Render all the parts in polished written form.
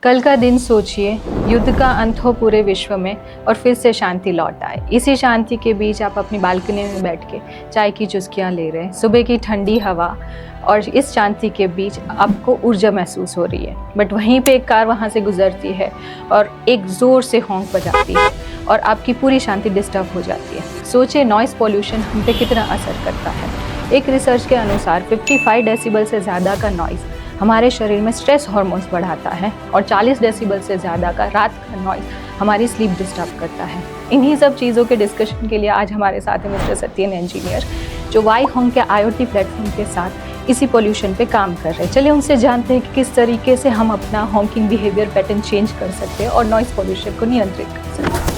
कल का दिन सोचिए, युद्ध का अंत हो पूरे विश्व में और फिर से शांति लौट आए। इसी शांति के बीच आप अपनी बालकनी में बैठ के चाय की चुस्कियाँ ले रहे हैं, सुबह की ठंडी हवा, और इस शांति के बीच आपको ऊर्जा महसूस हो रही है। बट वहीं पे एक कार वहाँ से गुजरती है और एक ज़ोर से हॉन्क बजाती है और आपकी पूरी शांति डिस्टर्ब हो जाती है। सोचिए नॉइज़ पॉल्यूशन हम पे कितना असर करता है। एक रिसर्च के अनुसार 55 डेसिबल से ज़्यादा का नॉइज़ हमारे शरीर में स्ट्रेस हार्मोन्स बढ़ाता है और 40 डेसिबल से ज़्यादा का रात का नॉइज़ हमारी स्लीप डिस्टर्ब करता है। इन्हीं सब चीज़ों के डिस्कशन के लिए आज हमारे साथ है मिस्टर सत्यन इंजीनियर, जो वाई होंग के IoT प्लेटफॉर्म के साथ इसी पोल्यूशन पे काम कर रहे हैं। चलिए उनसे जानते हैं कि किस तरीके से हम अपना हॉन्किंग बिहेवियर पैटर्न चेंज कर सकते हैं और नॉइज़ पोल्यूशन को नियंत्रित कर सकते हैं।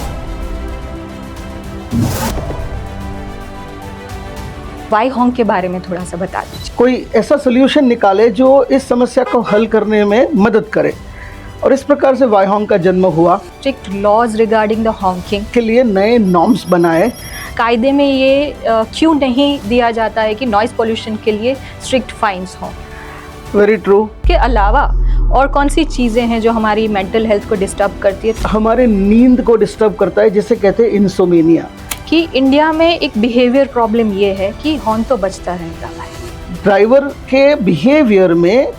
वाई होंग के बारे में थोड़ा सा बता दीजिए। कोई ऐसा सोल्यूशन निकाले जो इस समस्या को हल करने में मदद करे, और इस प्रकार से वाई होंग का जन्म हुआ। Strict laws regarding the honking के लिए नए नॉर्म्स बनाए। कायदे में ये क्यों नहीं दिया जाता है कि नॉइज़ पोल्यूशन के लिए स्ट्रिक्ट फाइन्स हों? Very true. के अलावा और कौन सी चीज़ें हैं जो हमारी मेंटल हेल्थ को डिस्टर्ब करती है? हमारे नींद को डिस्टर्ब करता है, जिसे कहते हैं इंसोमेनिया। कि इंडिया में एक बिहेवियर प्रॉब्लम ये है कि हॉर्न तो बजता रहता है। ड्राइवर के बिहेवियर में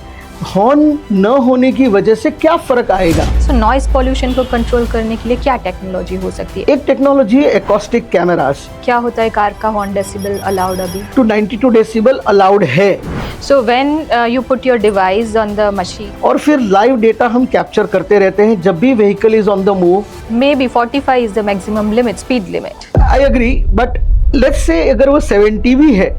हॉर्न न होने की वजह से क्या फर्क आएगा? सो नॉइज़ पोल्यूशन को कंट्रोल करने के लिए क्या टेक्नोलॉजी हो सकती है? एक टेक्नोलॉजी है एकॉस्टिक कैमरास। क्या होता है कार का हॉर्न डेसिबल अलाउड अभी? टू 92 डेसिबल अलाउड है। सो when you put your device on the machine, और फिर लाइव डेटा हम कैप्चर करते रहते हैं जब भी vehicle is on the move. Maybe 45 is the maximum limit, speed limit. I agree, but let's say अगर वो 70 भी है,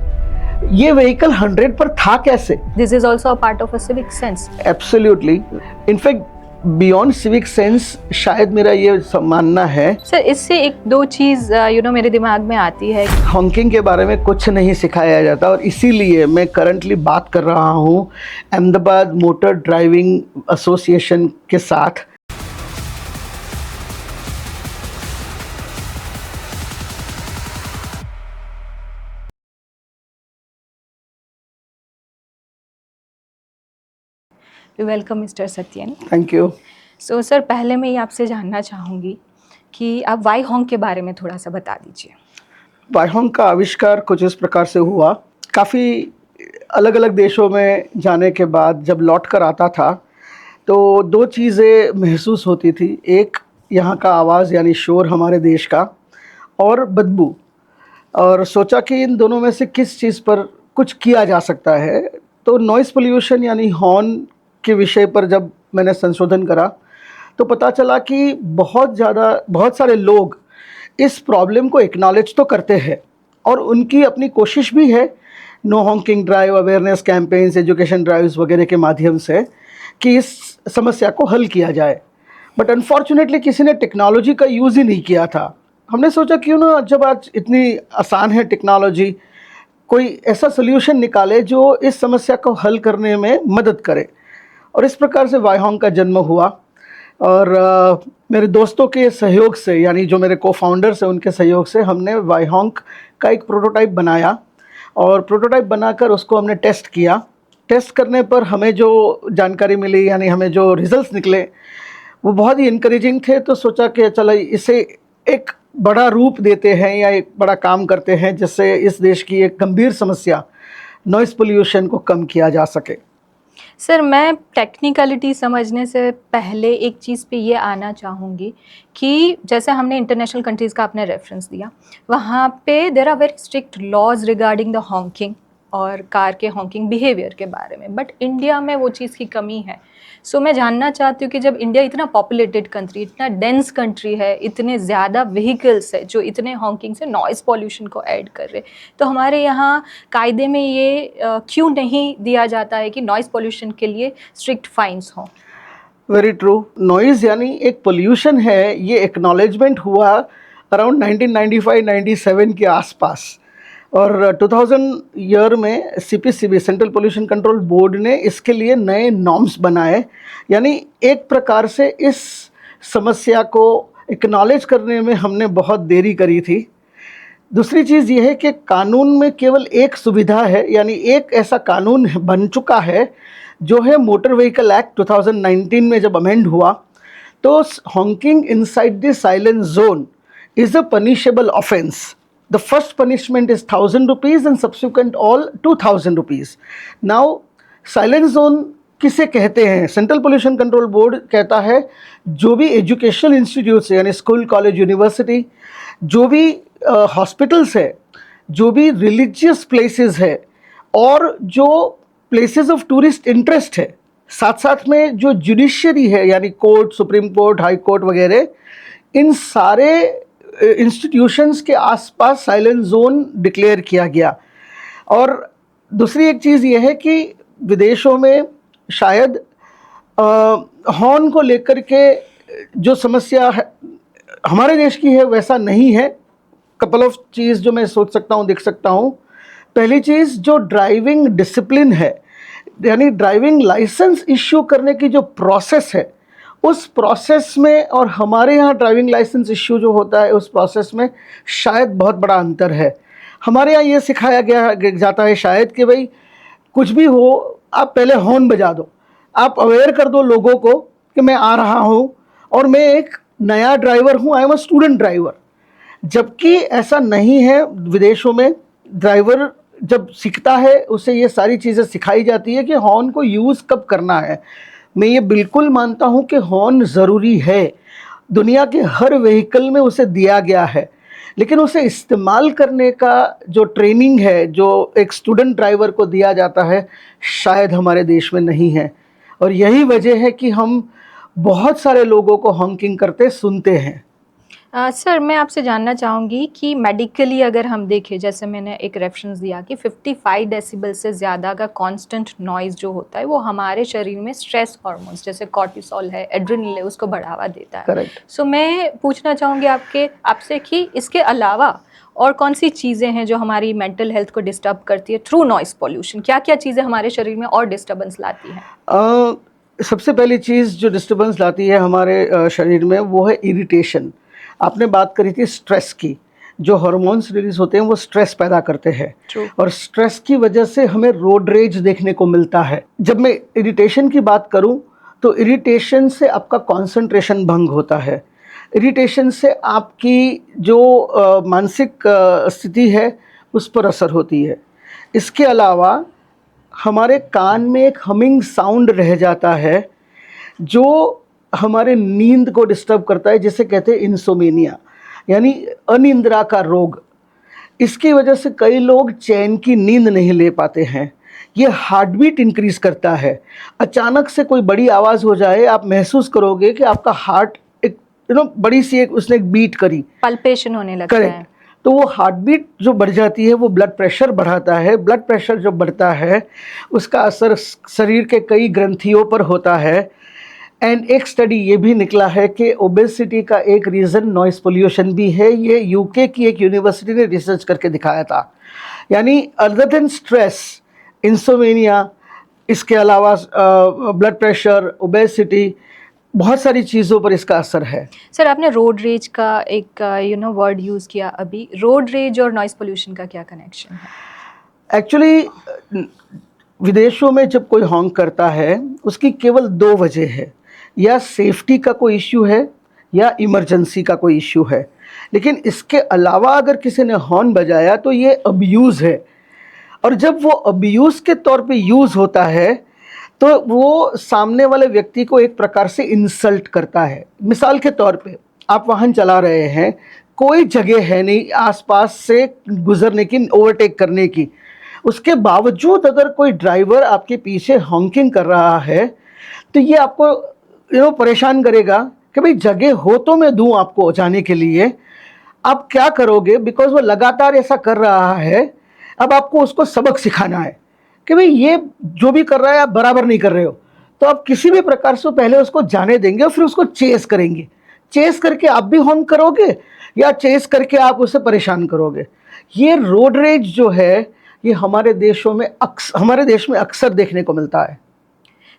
ये व्हीकल 100 पर था कैसे? This is also a part of a civic sense. Absolutely. In fact beyond civic sense शायद मेरा ये मानना है। सर, इससे एक दो चीज़ मेरे दिमाग में आती है। हॉन्किंग के बारे में कुछ नहीं सिखाया जाता, और इसीलिए मैं करंटली बात कर रहा हूँ अहमदाबाद मोटर ड्राइविंग एसोसिएशन के साथ। Welcome mister Satyan. Thank you. So sir, पहले मैं ये आपसे जानना चाहूँगी कि आप वाई होंग के बारे में थोड़ा सा बता दीजिए। वाई होंग का आविष्कार कुछ इस प्रकार से हुआ। काफ़ी अलग अलग देशों में जाने के बाद जब लौट कर आता था तो दो चीज़ें महसूस होती थी। एक, यहाँ का आवाज़ यानी शोर हमारे देश का, और बदबू। और सोचा कि इन दोनों में से किस चीज़ पर कुछ किया जा सकता है। तो नॉइज़ पोल्यूशन यानी हॉर्न के विषय पर जब मैंने संशोधन करा तो पता चला कि बहुत सारे लोग इस प्रॉब्लम को एक्नॉलेज तो करते हैं, और उनकी अपनी कोशिश भी है no honking drive, awareness campaigns, education drives वगैरह के माध्यम से कि इस समस्या को हल किया जाए। बट अनफॉर्चुनेटली किसी ने टेक्नोलॉजी का यूज़ ही नहीं किया था। हमने सोचा क्यों ना, जब आज इतनी आसान है टेक्नोलॉजी, कोई ऐसा सोल्यूशन निकाले जो इस समस्या को हल करने में मदद करे, और इस प्रकार से वाई होंग का जन्म हुआ। और मेरे दोस्तों के सहयोग से, यानी जो मेरे को-फाउंडर्स हैं उनके सहयोग से, हमने वाई होंग का एक प्रोटोटाइप बनाया, और प्रोटोटाइप बनाकर उसको हमने टेस्ट किया। टेस्ट करने पर हमें जो जानकारी मिली, यानी हमें जो रिजल्ट्स निकले, वो बहुत ही इनकरेजिंग थे। तो सोचा कि चलो इसे एक बड़ा रूप देते हैं या एक बड़ा काम करते हैं, जिससे इस देश की एक गंभीर समस्या नॉइज़ पोल्यूशन को कम किया जा सके। सर, मैं टेक्निकलिटी समझने से पहले एक चीज़ पे ये आना चाहूँगी कि जैसे हमने इंटरनेशनल कंट्रीज़ का आपने रेफरेंस दिया, वहाँ पे there are very strict laws regarding the honking और कार के हॉन्किंग बिहेवियर के बारे में, बट इंडिया में वो चीज़ की कमी है। सो मैं जानना चाहती हूँ कि जब इंडिया इतना पॉपुलेटेड कंट्री, इतना डेंस कंट्री है, इतने ज़्यादा व्हीकल्स है जो इतने हॉन्किंग से नॉइज़ पॉल्यूशन को ऐड कर रहे, तो हमारे यहाँ कायदे में ये क्यों नहीं दिया जाता है कि नॉइज़ पॉल्यूशन के लिए स्ट्रिक्ट फाइन्स हों? Very true. नॉइज़ यानी एक पोल्यूशन है, ये एक्नॉलेजमेंट हुआ अराउंड 1995-97 के आसपास, और 2000 ईयर में CPCB central pollution control board ने इसके लिए नए नॉर्म्स बनाए। यानी एक प्रकार से इस समस्या को एक्नॉलेज करने में हमने बहुत देरी करी थी। दूसरी चीज़ ये है कि कानून में केवल एक सुविधा है, यानी एक ऐसा कानून बन चुका है जो है मोटर व्हीकल एक्ट 2019 में जब अमेंड हुआ, तो Hawking inside the silence zone is a punishable offense. The first punishment is 1,000 rupees and subsequent all 2,000 rupees. Now, silence zone किसे कहते हैं? सेंट्रल पोल्यूशन कंट्रोल बोर्ड कहता है जो भी एजुकेशनल इंस्टीट्यूट्स है, यानी स्कूल, कॉलेज, यूनिवर्सिटी, जो भी हॉस्पिटल्स है, जो भी रिलीजियस प्लेसेस है और जो प्लेसेस ऑफ टूरिस्ट इंटरेस्ट है, साथ साथ में जो जुडिशरी है यानी court, supreme court, high court वगैरह, इन सारे इंस्टीट्यूशंस के आसपास साइलेंस जोन डिक्लेयर किया गया। और दूसरी एक चीज़ ये है कि विदेशों में शायद हॉर्न को लेकर के जो समस्या है हमारे देश की है वैसा नहीं है। कपल ऑफ चीज़ जो मैं सोच सकता हूँ, देख सकता हूँ। पहली चीज़, जो ड्राइविंग डिसिप्लिन है, यानी ड्राइविंग लाइसेंस इश्यू करने की जो प्रोसेस है, उस प्रोसेस में और हमारे यहाँ ड्राइविंग लाइसेंस इश्यू जो होता है उस प्रोसेस में शायद बहुत बड़ा अंतर है। हमारे यहाँ ये सिखाया गया जाता है शायद कि भाई कुछ भी हो आप पहले हॉर्न बजा दो, आप अवेयर कर दो लोगों को कि मैं आ रहा हूँ और मैं एक नया ड्राइवर हूँ, I am a student driver. जबकि ऐसा नहीं है। विदेशों में ड्राइवर जब सीखता है उसे ये सारी चीज़ें सिखाई जाती है कि हॉर्न को यूज़ कब करना है। मैं ये बिल्कुल मानता हूँ कि हॉर्न ज़रूरी है, दुनिया के हर व्हीकल में उसे दिया गया है, लेकिन उसे इस्तेमाल करने का जो ट्रेनिंग है जो एक स्टूडेंट ड्राइवर को दिया जाता है शायद हमारे देश में नहीं है। और यही वजह है कि हम बहुत सारे लोगों को हॉकिंग करते सुनते हैं। सर, मैं आपसे जानना चाहूँगी कि मेडिकली अगर हम देखें, जैसे मैंने एक रेफरेंस दिया कि 55 डेसिबल से ज़्यादा का कांस्टेंट नॉइज़ जो होता है वो हमारे शरीर में स्ट्रेस हार्मोन्स जैसे कॉर्टिसोल है, एड्रेनल है, उसको बढ़ावा देता है। करेक्ट। सो मैं पूछना चाहूँगी आपसे कि इसके अलावा और कौन सी चीज़ें हैं जो हमारी मेंटल हेल्थ को डिस्टर्ब करती है थ्रू नॉइज़ पॉल्यूशन? क्या क्या चीज़ें हमारे शरीर में और डिस्टर्बेंस लाती हैं? सबसे पहली चीज़ जो डिस्टर्बेंस लाती है हमारे शरीर में वो है इरिटेशन। आपने बात करी थी स्ट्रेस की, जो हार्मोन्स रिलीज होते हैं वो स्ट्रेस पैदा करते हैं। True. और स्ट्रेस की वजह से हमें रोड रेज देखने को मिलता है। जब मैं इरिटेशन की बात करूं तो इरिटेशन से आपका कंसंट्रेशन भंग होता है, इरिटेशन से आपकी जो मानसिक स्थिति है उस पर असर होती है। इसके अलावा हमारे कान में एक हमिंग साउंड रह जाता है जो हमारे नींद को डिस्टर्ब करता है, जिसे कहते हैं इंसोमेनिया, यानी अनिद्रा का रोग। इसकी वजह से कई लोग चैन की नींद नहीं ले पाते हैं। ये हार्ट बीट इंक्रीज करता है। अचानक से कोई बड़ी आवाज़ हो जाए, आप महसूस करोगे कि आपका हार्ट एक बड़ी सी एक उसने एक बीट करी, पल्पेशन होने लगता करेक्ट। है। तो वो हार्ट बीट जो बढ़ जाती है वो ब्लड प्रेशर बढ़ाता है। ब्लड प्रेशर जो बढ़ता है उसका असर शरीर के कई ग्रंथियों पर होता है। एंड एक स्टडी ये भी निकला है कि ओबेसिटी का एक रीज़न नॉइस पोल्यूशन भी है। ये यूके की एक यूनिवर्सिटी ने रिसर्च करके दिखाया था। यानी अदर देन स्ट्रेस, इंसोमेनिया, इसके अलावा ब्लड प्रेशर, ओबेसिटी, बहुत सारी चीज़ों पर इसका असर है। सर, आपने रोड रेज का एक वर्ड यूज़ किया अभी। रोड रेज और नॉइस पोल्यूशन का क्या कनेक्शन है? एक्चुअली विदेशों में जब कोई हॉन्क करता है उसकी केवल दो वजह है, या सेफ्टी का कोई इश्यू है या इमरजेंसी का कोई इश्यू है। लेकिन इसके अलावा अगर किसी ने हॉर्न बजाया तो ये अब्यूज़ है। और जब वो अब्यूज़ के तौर पे यूज़ होता है तो वो सामने वाले व्यक्ति को एक प्रकार से इंसल्ट करता है। मिसाल के तौर पे आप वाहन चला रहे हैं, कोई जगह है नहीं आसपास से गुजरने की, ओवरटेक करने की, उसके बावजूद अगर कोई ड्राइवर आपके पीछे हॉकिंग कर रहा है तो ये आपको परेशान करेगा कि भाई जगह हो तो मैं दूं आपको जाने के लिए, आप क्या करोगे? बिकॉज वो लगातार ऐसा कर रहा है। अब आपको उसको सबक सिखाना है कि भाई ये जो भी कर रहा है आप बराबर नहीं कर रहे हो, तो आप किसी भी प्रकार से पहले उसको जाने देंगे और फिर उसको चेस करेंगे। चेस करके आप भी हॉर्न करोगे या चेस करके आप उसे परेशान करोगे। ये रोड रेज जो है ये हमारे देश में अक्सर देखने को मिलता है।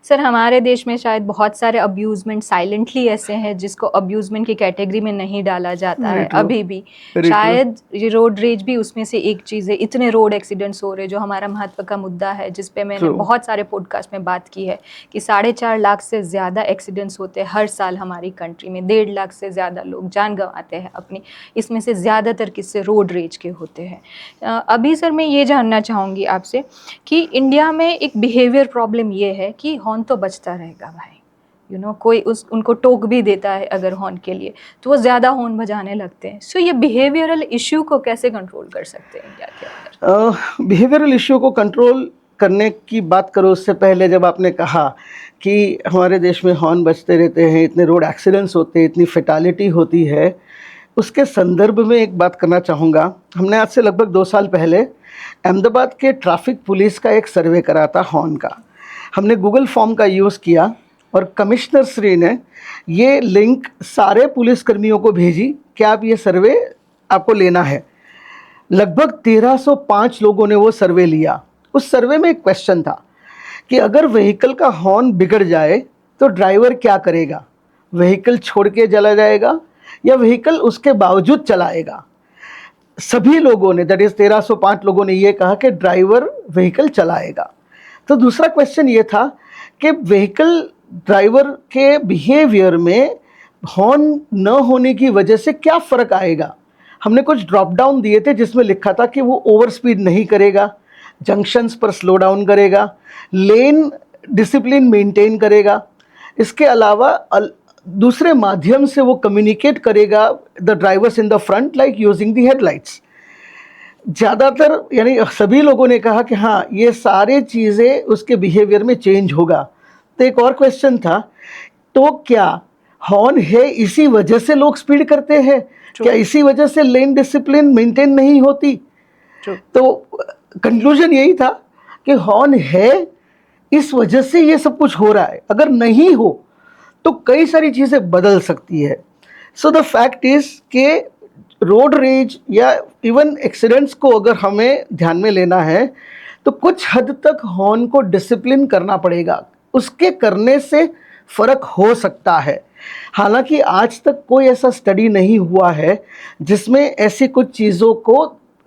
सर हमारे देश में शायद बहुत सारे अब्यूजमेंट साइलेंटली ऐसे हैं जिसको अब्यूजमेंट की कैटेगरी में नहीं डाला जाता Very है true. अभी भी। Very true. शायद ये रोड रेज भी उसमें से एक चीज़ है। इतने रोड एक्सीडेंट्स हो रहे जो हमारा महत्व का मुद्दा है, जिस पे मैंने True. बहुत सारे पॉडकास्ट में बात की है कि 4.5 लाख से ज़्यादा एक्सीडेंट्स होते हैं हर साल हमारी कंट्री में। 1.5 लाख से ज़्यादा लोग जान गंवाते हैं अपनी, इसमें से ज़्यादातर किस्से रोड रेज के होते हैं। अभी सर मैं ये जानना चाहूँगी आपसे कि इंडिया में एक बिहेवियर प्रॉब्लम ये है कि हॉर्न तो बजता रहेगा भाई, कोई उनको टोक भी देता है अगर हॉर्न के लिए तो वो ज़्यादा हॉर्न बजाने लगते हैं। सो ये बिहेवियरल इशू को कैसे कंट्रोल कर सकते हैं इंडिया के अंदर? बिहेवियरल इश्यू को कंट्रोल करने की बात करो उससे पहले जब आपने कहा कि हमारे देश में हॉर्न बजते रहते हैं, इतने रोड एक्सीडेंट्स होते हैं, इतनी फेटालिटी होती है, उसके संदर्भ में एक बात करना चाहूँगा। हमने आज से लगभग 2 साल पहले अहमदाबाद के ट्रैफिक पुलिस का एक सर्वे करा था हॉर्न का। हमने गूगल फॉर्म का यूज़ किया और कमिश्नर श्री ने ये लिंक सारे पुलिसकर्मियों को भेजी कि आप ये सर्वे आपको लेना है। लगभग 1305 लोगों ने वो सर्वे लिया। उस सर्वे में एक क्वेश्चन था कि अगर व्हीकल का हॉर्न बिगड़ जाए तो ड्राइवर क्या करेगा, व्हीकल छोड़ के चला जाएगा या व्हीकल उसके बावजूद चलाएगा। सभी लोगों ने, दैट इज़ 1305 लोगों ने ये कहा कि ड्राइवर व्हीकल चलाएगा। तो दूसरा क्वेश्चन ये था कि व्हीकल ड्राइवर के बिहेवियर में हॉर्न न होने की वजह से क्या फ़र्क आएगा। हमने कुछ ड्रॉप डाउन दिए थे जिसमें लिखा था कि वो ओवर स्पीड नहीं करेगा, जंक्शंस पर स्लो डाउन करेगा, लेन डिसिप्लिन मेंटेन करेगा, इसके अलावा दूसरे माध्यम से वो कम्युनिकेट करेगा the drivers in the front like using the headlights. ज़्यादातर यानी सभी लोगों ने कहा कि हाँ ये सारे चीज़ें उसके बिहेवियर में चेंज होगा। तो एक और क्वेश्चन था, तो क्या हॉर्न है इसी वजह से लोग स्पीड करते हैं? क्या इसी वजह से लेन डिसिप्लिन मेंटेन नहीं होती? तो कंक्लूजन यही था कि हॉर्न है इस वजह से ये सब कुछ हो रहा है। अगर नहीं हो तो कई सारी चीज़ें बदल सकती है। सो द फैक्ट इज़ कि रोड रेज या इवन एक्सीडेंट्स को अगर हमें ध्यान में लेना है तो कुछ हद तक हॉर्न को डिसिप्लिन करना पड़ेगा, उसके करने से फ़र्क हो सकता है। हालांकि आज तक कोई ऐसा स्टडी नहीं हुआ है जिसमें ऐसी कुछ चीज़ों को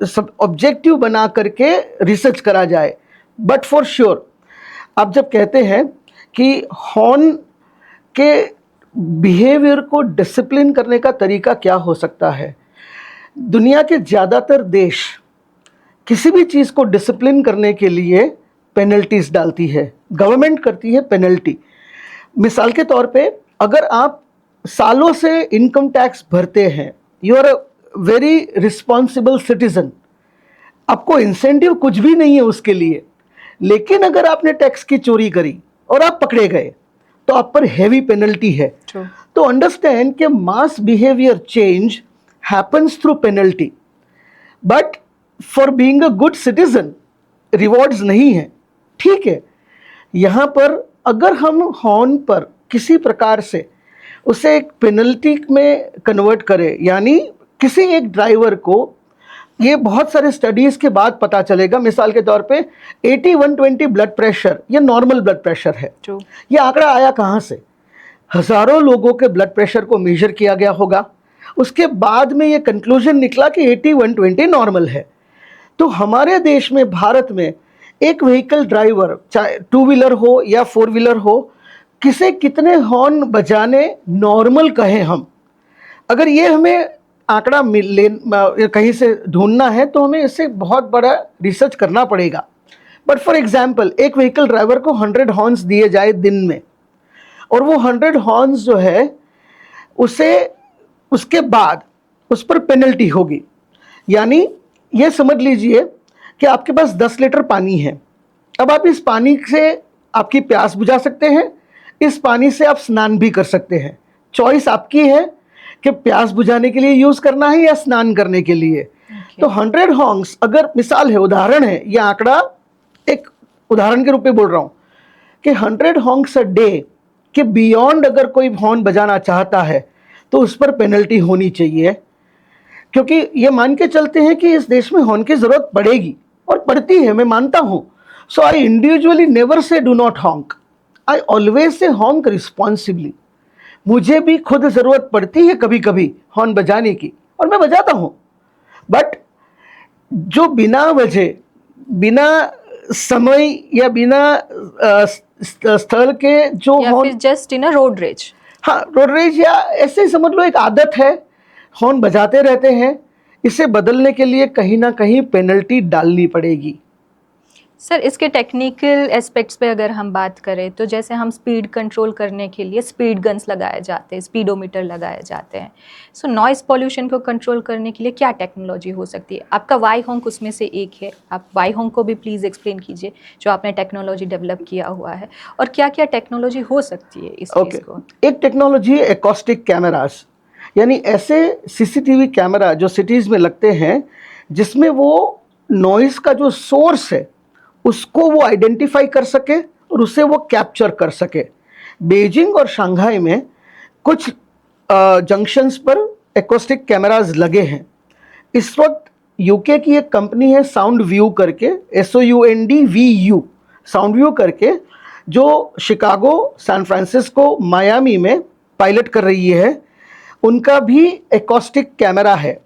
सब ऑब्जेक्टिव बना करके रिसर्च करा जाए, बट फॉर श्योर आप जब कहते हैं कि हॉर्न के बिहेवियर को डिसिप्लिन करने का तरीका क्या हो सकता है, दुनिया के ज़्यादातर देश किसी भी चीज़ को डिसिप्लिन करने के लिए पेनल्टीज डालती है, गवर्नमेंट करती है पेनल्टी। मिसाल के तौर पे अगर आप सालों से इनकम टैक्स भरते हैं, you are a very responsible citizen, आपको इंसेंटिव कुछ भी नहीं है उसके लिए, लेकिन अगर आपने टैक्स की चोरी करी और आप पकड़े गए तो आप पर हैवी पेनल्टी है। तो अंडरस्टैंड कि mass behaviour change happens through penalty, but for being a good citizen rewards नहीं है। ठीक है, यहाँ पर अगर हम हॉर्न पर किसी प्रकार से उसे एक पेनल्टी में कन्वर्ट करें, यानी किसी एक ड्राइवर को, ये बहुत सारे स्टडीज़ के बाद पता चलेगा, मिसाल के तौर पे 80-120 ब्लड प्रेशर ये नॉर्मल ब्लड प्रेशर है। ये आंकड़ा आया कहाँ से? हज़ारों लोगों के ब्लड प्रेशर को मेजर किया गया होगा, उसके बाद में ये कंक्लूजन निकला कि 80-120 नॉर्मल है। तो हमारे देश में, भारत में, एक व्हीकल ड्राइवर चाहे 2 व्हीलर हो या 4 व्हीलर हो, किसे कितने हॉर्न बजाने नॉर्मल कहें हम, अगर ये हमें आंकड़ा कहीं से ढूंढना है तो हमें इससे बहुत बड़ा रिसर्च करना पड़ेगा। बट फॉर एग्जांपल एक व्हीकल ड्राइवर को 100 हॉर्न्स दिए जाए दिन में, और वो 100 हॉर्न्स जो है उसे उसके बाद उस पर पेनल्टी होगी। यानी ये समझ लीजिए कि आपके पास 10 लीटर पानी है, अब आप इस पानी से आपकी प्यास बुझा सकते हैं, इस पानी से आप स्नान भी कर सकते हैं। चॉइस आपकी है कि प्यास बुझाने के लिए यूज़ करना है या स्नान करने के लिए। तो 100 हॉर्न्स, अगर मिसाल है, उदाहरण है, ये आंकड़ा एक उदाहरण के रूप में बोल रहा हूँ कि 100 हॉर्न्स अ डे के बियॉन्ड अगर कोई हॉर्न बजाना चाहता है तो उस पर पेनल्टी होनी चाहिए, क्योंकि ये मान के चलते हैं कि इस देश में हॉर्न की ज़रूरत पड़ेगी और पड़ती है, मैं मानता हूँ। So I individually never say do not honk. I always say honk responsibly. मुझे भी खुद ज़रूरत पड़ती है कभी कभी हॉर्न बजाने की, और मैं बजाता हूँ, बट जो बिना वजह, बिना समय या बिना स्थल के जो या हॉर्न, फिर just in a road rage. हाँ रोड रेज या ऐसे ही समझ लो एक आदत है, हॉर्न बजाते रहते हैं, इसे बदलने के लिए कहीं ना कहीं पेनल्टी डालनी पड़ेगी। सर, इसके टेक्निकल एस्पेक्ट्स पे अगर हम बात करें तो जैसे हम स्पीड कंट्रोल करने के लिए स्पीड गन्स लगाए जाते हैं, स्पीडोमीटर लगाए जाते हैं। सो नॉइज़ पॉल्यूशन को कंट्रोल करने के लिए क्या टेक्नोलॉजी हो सकती है? आपका वाई हॉन्क उसमें से एक है, आप वाई हॉन्क को भी प्लीज़ एक्सप्लेन कीजिए जो आपने टेक्नोलॉजी डेवलप किया हुआ है, और क्या क्या टेक्नोलॉजी हो सकती है इस चीज़ को? एक टेक्नोलॉजी है एकॉस्टिक कैमरास, यानी ऐसे सीसीटीवी कैमरा जो सिटीज़ में लगते हैं जिसमें वो नॉइज़ का जो सोर्स है उसको वो आइडेंटिफाई कर सके और उसे वो कैप्चर कर सके। बीजिंग और शंघाई में कुछ जंक्शंस पर एकॉस्टिक कैमरास लगे हैं। इस वक्त यूके की एक कंपनी है साउंड व्यू करके, SOUNDVU, साउंड व्यू करके, जो शिकागो, सैन फ्रांसिस्को, मायामी में पायलट कर रही है। उनका भी एकॉस्टिक कैमरा है,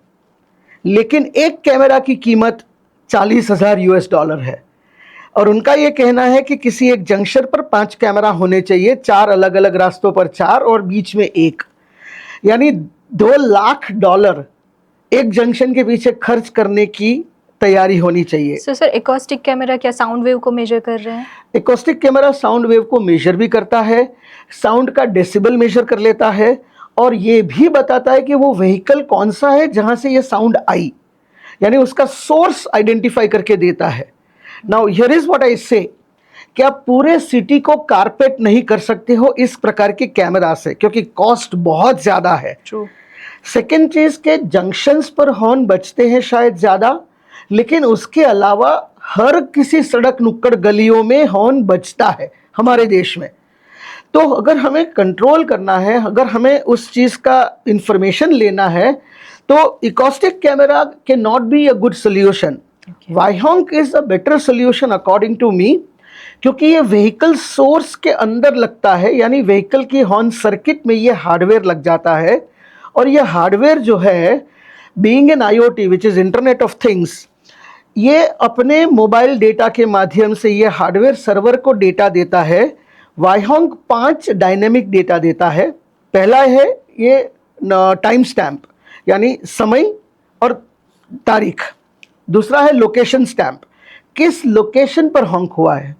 लेकिन एक कैमरा की कीमत $40,000 है। और उनका ये कहना है कि किसी एक जंक्शन पर 5 कैमरा होने चाहिए, 4 अलग अलग रास्तों पर 4 और बीच में एक, यानी $2 लाख एक जंक्शन के पीछे खर्च करने की तैयारी होनी चाहिए। सर, एकॉस्टिक कैमरा क्या साउंड वेव को मेजर कर रहे हैं? एकॉस्टिक कैमरा साउंड वेव को मेजर भी करता है, साउंड का डेसिबल मेजर कर लेता है, और ये भी बताता है कि वो व्हीकल कौन सा है जहां से ये साउंड आई, यानी उसका सोर्स आइडेंटिफाई करके देता है। Now here is what I से, कि आप पूरे सिटी को कारपेट नहीं कर सकते हो इस प्रकार के कैमरा से, क्योंकि कॉस्ट बहुत ज़्यादा है। ट्रू। सेकेंड चीज़ के जंक्शंस पर हॉर्न बजते हैं शायद ज़्यादा, लेकिन उसके अलावा हर किसी सड़क नुक्कड़ गलियों में हॉर्न बजता है हमारे देश में। तो अगर हमें कंट्रोल करना है, अगर हमें उस चीज़ का इंफॉर्मेशन लेना है, तो acoustic camera can not be a good solution. Why honk is a better solution according to me, क्योंकि ये व्हीकल सोर्स के अंदर लगता है, यानी व्हीकल की हॉर्न सर्किट में ये हार्डवेयर लग जाता है, और ये हार्डवेयर जो है, being an IoT which is internet of things, ये अपने मोबाइल डेटा के माध्यम से ये हार्डवेयर सर्वर को डेटा देता है। वाईहॉन्क 5 डायनेमिक डेटा देता है। पहला है ये टाइम स्टैम्प, यानी समय और तारीख। दूसरा है लोकेशन स्टैम्प, किस लोकेशन पर हॉन्क हुआ है।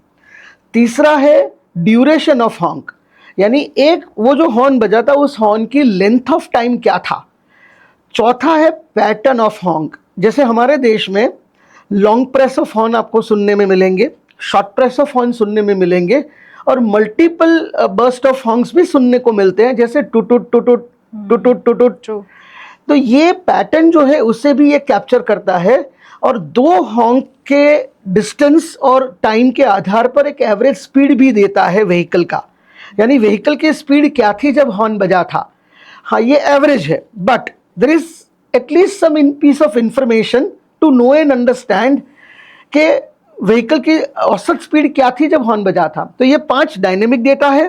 तीसरा है ड्यूरेशन ऑफ हॉन्क, यानी एक वो जो हॉर्न बजा था उस हॉर्न की लेंथ ऑफ टाइम क्या था। चौथा है पैटर्न ऑफ हॉन्क, जैसे हमारे देश में लॉन्ग प्रेस ऑफ हॉर्न आपको सुनने में मिलेंगे, शॉर्ट प्रेस ऑफ हॉर्न सुनने में मिलेंगे, और मल्टीपल बर्स्ट ऑफ हॉर्न्स भी सुनने को मिलते हैं, जैसे टुटुट टुटुट टुटुट टुटुट। तो ये पैटर्न जो है उसे भी ये कैप्चर करता है, और 2 हॉन्क के डिस्टेंस और टाइम के आधार पर एक एवरेज स्पीड भी देता है व्हीकल का, यानी व्हीकल की स्पीड क्या थी जब हॉर्न बजा था। हाँ, ये एवरेज है, but there is at least some in piece of information to know and understand कि व्हीकल की औसत स्पीड क्या थी जब हॉर्न बजा था। तो ये 5 डायनेमिक डेटा है,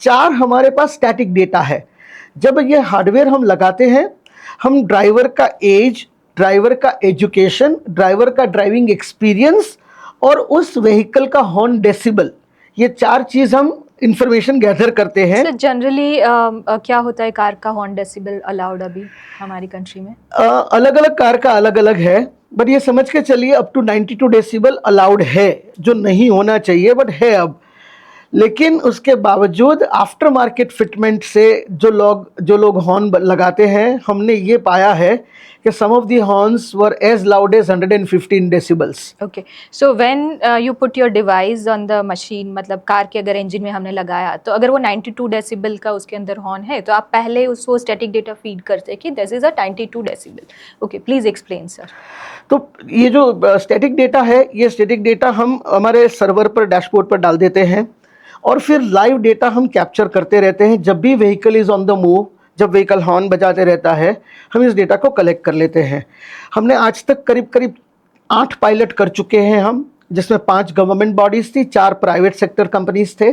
4 हमारे पास स्टैटिक डेटा है। जब ये हार्डवेयर हम लगाते हैं, हम ड्राइवर का एज, ड्राइवर का एजुकेशन, ड्राइवर का ड्राइविंग एक्सपीरियंस और उस व्हीकल का हॉर्न डेसिबल, ये 4 चीज़ हम इंफॉर्मेशन गैदर करते हैं। सर, जनरली क्या होता है कार का हॉर्न डेसिबल अलाउड अभी हमारी कंट्री में? अलग अलग कार का अलग अलग है, बट ये समझ के चलिए अप टू 92 डेसिबल अलाउड है, जो नहीं होना चाहिए बट है अब। लेकिन उसके बावजूद आफ्टर मार्केट फिटमेंट से जो लोग हॉर्न लगाते हैं, हमने ये पाया है कि some of the horns were as loud as 115 decibels. Okay, so when you put your device on the machine, मतलब कार के अगर इंजन में हमने लगाया, तो अगर वो 92 डेसिबल का उसके अंदर हॉर्न है, तो आप पहले उसको स्टैटिक डेटा फीड करते हैं कि this is a 92 decibel. Okay, please explain sir. तो ये जो स्टैटिक डेटा है, ये स्टैटिक डेटा हम हमारे सर्वर पर, डैशबोर्ड पर डाल देते हैं, और फिर लाइव डेटा हम कैप्चर करते रहते हैं। जब भी vehicle is on the move, जब व्हीकल हॉर्न बजाते रहता है, हम इस डेटा को कलेक्ट कर लेते हैं। हमने आज तक करीब 8 पायलट कर चुके हैं हम, जिसमें 5 गवर्नमेंट बॉडीज़ थी, 4 प्राइवेट सेक्टर कंपनीज थे।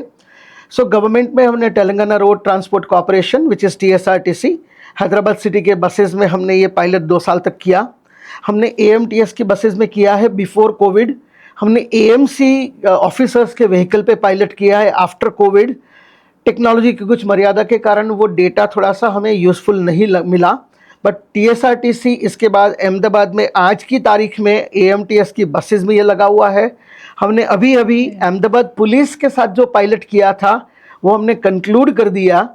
सो गवर्नमेंट में हमने Telangana road transport corporation which is TSRTC, Hyderabad city के बसेस में हमने ये पायलट 2 साल तक किया। हमने AMTS की बसेस में किया है बिफोर कोविड। हमने AMC ऑफिसर्स के व्हीकल पे पायलट किया है आफ्टर कोविड। टेक्नोलॉजी की कुछ मर्यादा के कारण वो डेटा थोड़ा सा हमें यूज़फुल नहीं मिला, बट TSRTC इसके बाद अहमदाबाद में आज की तारीख में AMTS की बसेस में ये लगा हुआ है। हमने अभी अहमदाबाद पुलिस के साथ जो पायलट किया था वो हमने कंक्लूड कर दिया,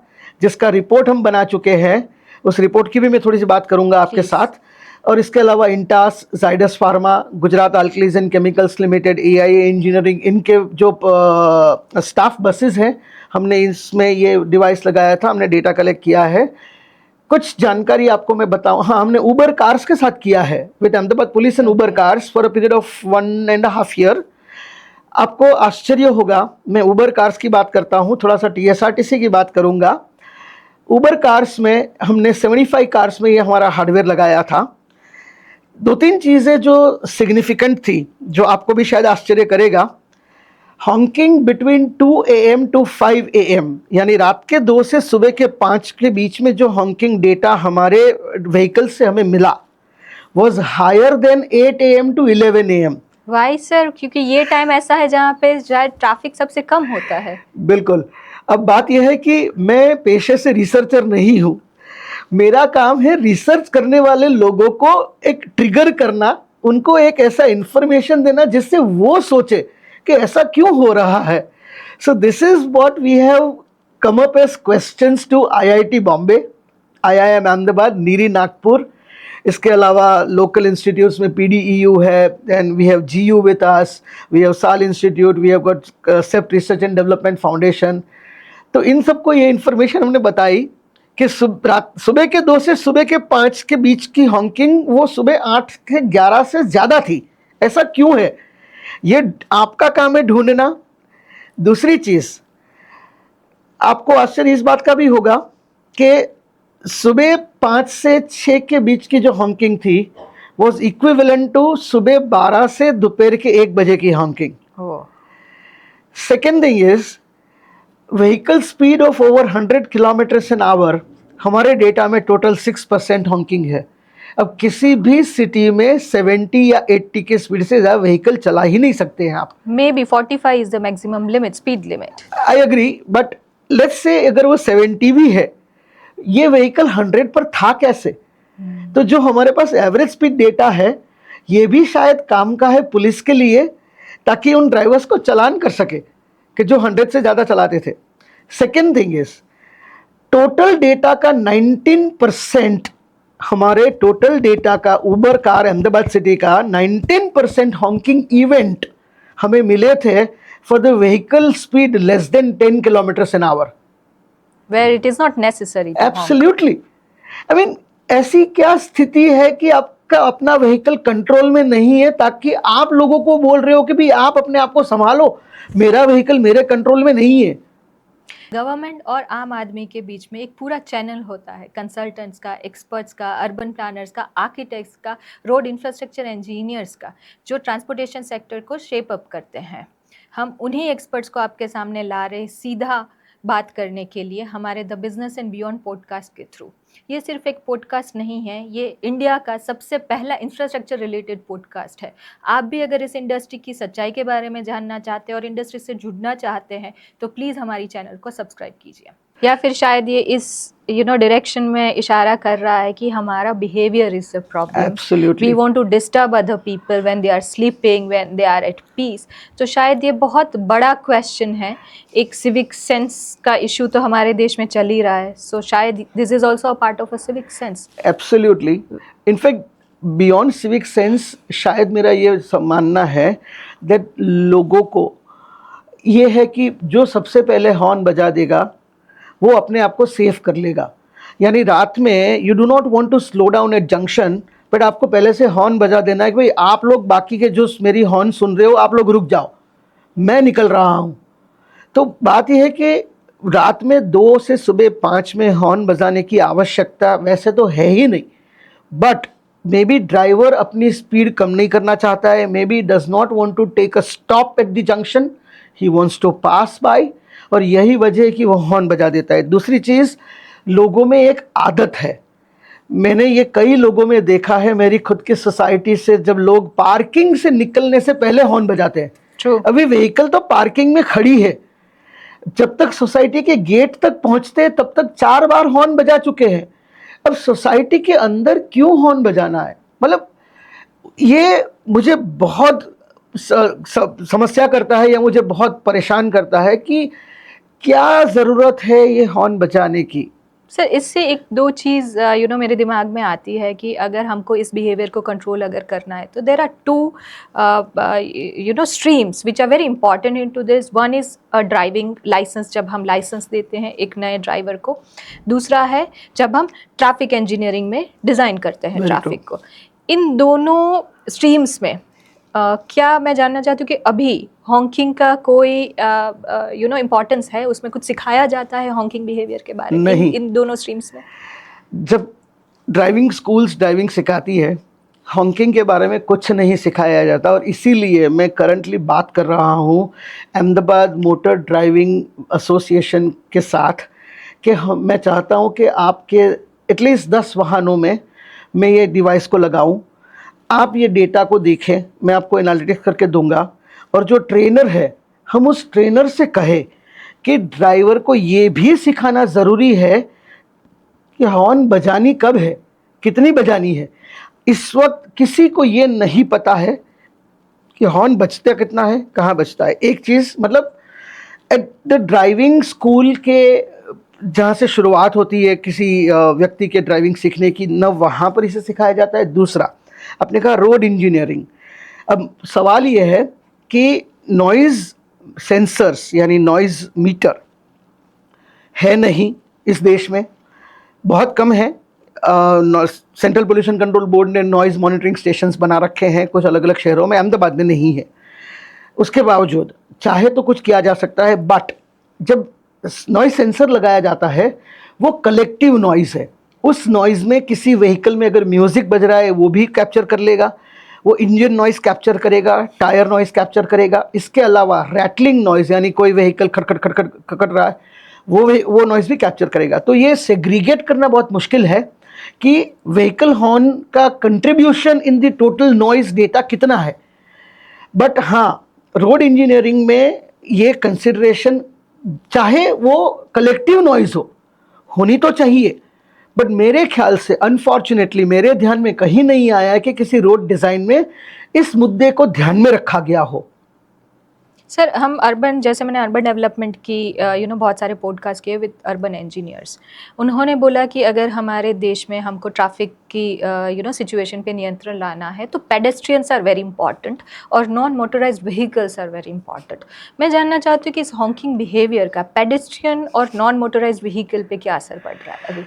जिसका रिपोर्ट हम बना चुके हैं। उस रिपोर्ट की भी मैं थोड़ी सी बात करूंगा आपके साथ। और इसके अलावा Intas, Zydus pharma, Gujarat alkalis and chemicals limited, AIA engineering, इनके जो स्टाफ बसेस हैं हमने इसमें ये डिवाइस लगाया था, हमने डेटा कलेक्ट किया है। कुछ जानकारी आपको मैं बताऊं, हाँ, हमने उबर कार्स के साथ किया है with Ahmedabad police and Uber cars for a period of 1.5 year. आपको आश्चर्य होगा, मैं उबर कार्स की बात करता हूँ, थोड़ा सा TSRTC की बात करूँगा। उबर कार्स में हमने 75 कार्स में ये हमारा हार्डवेयर लगाया था। 2-3 चीज़ें जो सिग्निफिकेंट थी, जो आपको भी शायद आश्चर्य करेगा। Honking between 2 AM to 5 AM, यानी रात के 2 से सुबह के 5 के बीच में जो हॉन्किंग डेटा हमारे व्हीकल से हमें मिला was higher than 8 AM to 11 AM। Why sir? क्योंकि ये टाइम ऐसा है जहाँ पे शायद ट्रैफिक सबसे कम होता है। बिल्कुल। अब बात यह है कि मैं पेशे से रिसर्चर नहीं हूँ, मेरा काम है रिसर्च करने वाले लोगों को एक ट्रिगर करना, उनको एक ऐसा इंफॉर्मेशन देना जिससे वो सोचे कि ऐसा क्यों हो रहा है। So this is what we have come up as questions to IIT Bombay, IIM Ahmedabad, NEERI Nagpur. इसके अलावा लोकल इंस्टीट्यूट्स में PDEU है, and we have GU with us, we have Sal institute, we have got CEPT research and development foundation. तो इन सबको ये information हमने बताई कि सुबह के 2 से सुबह के 5 के बीच की हॉन्किंग वो सुबह 8 से 11 से ज़्यादा थी। ऐसा क्यों है? ये आपका काम है ढूंढना। दूसरी चीज़, आपको आश्चर्य इस बात का भी होगा कि सुबह 5 से 6 के बीच की जो हॉन्किंग थी वॉज इक्विवेलेंट टू सुबह 12 से दोपहर के 1 बजे की honking. Second thing is vehicle speed of over 100 kilometres an our, हमारे डेटा में टोटल 6% हॉन्किंग है। अब किसी भी सिटी में 70 या 80 के स्पीड से ज़्यादा व्हीकल चला ही नहीं सकते हैं आप। Maybe 45 is the maximum limit, speed limit. I agree, but let's say अगर वो 70 भी है, ये व्हीकल 100 पर था कैसे? तो जो हमारे पास एवरेज स्पीड डेटा है ये भी शायद काम का है पुलिस के लिए, ताकि उन ड्राइवर्स को चालान कर सके कि जो 100 से ज़्यादा चलाते थे। Second thing is total data का 19%, हमारे टोटल डेटा का उबर कार अहमदाबाद सिटी का 19% हॉन्किंग इवेंट हमें मिले थे for the vehicle speed less than 10 kilometres an hour, where it is not necessary. Absolutely. I mean ऐसी क्या स्थिति है कि आपका अपना व्हीकल कंट्रोल में नहीं है, ताकि आप लोगों को बोल रहे हो कि भाई आप अपने आप को संभालो, मेरा व्हीकल मेरे कंट्रोल में नहीं है। गवर्नमेंट और आम आदमी के बीच में एक पूरा चैनल होता है, कंसल्टेंट्स का, एक्सपर्ट्स का, अर्बन प्लानर्स का, आर्किटेक्ट्स का, रोड इंफ्रास्ट्रक्चर इंजीनियर्स का, जो ट्रांसपोर्टेशन सेक्टर को शेप अप करते हैं। हम उन्हीं एक्सपर्ट्स को आपके सामने ला रहे सीधा बात करने के लिए हमारे the business and beyond podcast के थ्रू। ये सिर्फ एक पॉडकास्ट नहीं है, ये इंडिया का सबसे पहला इंफ्रास्ट्रक्चर रिलेटेड पॉडकास्ट है। आप भी अगर इस इंडस्ट्री की सच्चाई के बारे में जानना चाहते हैं और इंडस्ट्री से जुड़ना चाहते हैं तो प्लीज़ हमारी चैनल को सब्सक्राइब कीजिए। या फिर शायद ये इस डायरेक्शन में इशारा कर रहा है कि हमारा behaviour is the problem. Absolutely. We want to disturb other people when they are sleeping, when they are at peace. तो शायद ये बहुत बड़ा क्वेश्चन है। एक सिविक सेंस का इशू तो हमारे देश में चल ही रहा है, सो शायद this is also a part of a civic sense. Absolutely. In fact beyond civic sense, शायद मेरा ये मानना है दैट लोगों को ये है कि जो सबसे पहले हॉर्न बजा देगा वो अपने आप को सेफ कर लेगा। यानी रात में you do not want to slow down at junction, but आपको पहले से हॉर्न बजा देना है कि भाई आप लोग बाकी के जो मेरी हॉर्न सुन रहे हो आप लोग रुक जाओ, मैं निकल रहा हूँ। तो बात यह है कि रात में 2 से सुबह 5 में हॉर्न बजाने की आवश्यकता वैसे तो है ही नहीं, बट मे बी ड्राइवर अपनी स्पीड कम नहीं करना चाहता है, maybe does not want to take a stop at the junction, he wants to pass by, और यही वजह है कि वो हॉर्न बजा देता है। दूसरी चीज़, लोगों में एक आदत है, मैंने ये कई लोगों में देखा है मेरी खुद की सोसाइटी से, जब लोग पार्किंग से निकलने से पहले हॉर्न बजाते हैं। True. अभी व्हीकल तो पार्किंग में खड़ी है, जब तक सोसाइटी के गेट तक पहुंचते हैं तब तक 4 बार हॉर्न बजा चुके हैं। अब सोसाइटी के अंदर क्यों हॉर्न बजाना है? मतलब ये मुझे बहुत समस्या करता है या मुझे बहुत परेशान करता है कि क्या ज़रूरत है ये हॉर्न बजाने की। सर, इससे एक दो चीज़ मेरे दिमाग में आती है कि अगर हमको इस बिहेवियर को कंट्रोल अगर करना है तो there are two streams which are very important in to this. One is driving licence, जब हम लाइसेंस देते हैं एक नए ड्राइवर को। दूसरा है जब हम ट्रैफिक इंजीनियरिंग में डिज़ाइन करते हैं ट्रैफिक को। इन दोनों स्ट्रीम्स में क्या मैं जानना चाहती हूँ कि अभी हॉन्किंग का कोई इम्पोर्टेंस है, उसमें कुछ सिखाया जाता है हॉन्किंग बिहेवियर के बारे में नहीं। इन दोनों स्ट्रीम्स में? जब ड्राइविंग स्कूल्स ड्राइविंग सिखाती है, हॉन्किंग के बारे में कुछ नहीं सिखाया जाता। और इसीलिए मैं करंटली बात कर रहा हूँ अहमदाबाद मोटर ड्राइविंग एसोसिएशन के साथ कि मैं चाहता हूँ कि आपके एटलीस्ट 10 वाहनों में मैं ये डिवाइस को लगाऊँ। आप ये डेटा को देखें, मैं आपको एनालिटिक्स करके दूंगा, और जो ट्रेनर है हम उस ट्रेनर से कहें कि ड्राइवर को ये भी सिखाना ज़रूरी है कि हॉर्न बजानी कब है, कितनी बजानी है। इस वक्त किसी को ये नहीं पता है कि हॉर्न बजता कितना है, कहाँ बजता है। एक चीज़ मतलब एट द ड्राइविंग स्कूल के जहाँ से शुरुआत होती है किसी व्यक्ति के ड्राइविंग सीखने की, न वहाँ पर इसे सिखाया जाता है। दूसरा, आपने कहा रोड इंजीनियरिंग। अब सवाल ये है कि नॉइज़ सेंसर्स यानी नॉइज़ मीटर है नहीं इस देश में, बहुत कम है। सेंट्रल पोल्यूशन कंट्रोल बोर्ड ने नॉइज़ मॉनिटरिंग स्टेशंस बना रखे हैं कुछ अलग अलग शहरों में, अहमदाबाद में नहीं है। उसके बावजूद चाहे तो कुछ किया जा सकता है, बट जब नॉइज़ सेंसर लगाया जाता है वो कलेक्टिव नॉइज़ है। उस नॉइज़ में किसी व्हीकल में अगर म्यूज़िक बज रहा है वो भी कैप्चर कर लेगा, वो इंजन नॉइज़ कैप्चर करेगा, टायर नॉइज़ कैप्चर करेगा। इसके अलावा रैटलिंग नॉइज़ यानी कोई व्हीकल खड़खड़ खड़खड़ खड़खड़ रहा है वो नॉइज़ भी कैप्चर करेगा। तो ये सेग्रीगेट करना बहुत मुश्किल है कि व्हीकल हॉर्न का contribution in the total noise data कितना है। बट हाँ, रोड इंजीनियरिंग में ये कंसिडरेशन, चाहे वो कलेक्टिव नॉइज़ होनी तो चाहिए, बट मेरे ख्याल से अनफॉर्चुनेटली मेरे ध्यान में कहीं नहीं आया है कि किसी रोड डिज़ाइन में इस मुद्दे को ध्यान में रखा गया हो। सर, हम अर्बन, जैसे मैंने अर्बन डेवलपमेंट की बहुत सारे पॉडकास्ट किए विद अर्बन इंजीनियर्स, उन्होंने बोला कि अगर हमारे देश में हमको ट्रैफिक की सिचुएशन पे नियंत्रण लाना है तो पेडेस्ट्रियंस आर वेरी इंपॉर्टेंट और non motorised vehicles are very important. मैं जानना चाहती हूँ कि इस हॉन्किंग बिहेवियर का पेडेस्ट्रियन और नॉन मोटराइज्ड व्हीकल पे क्या असर पड़ रहा है अभी?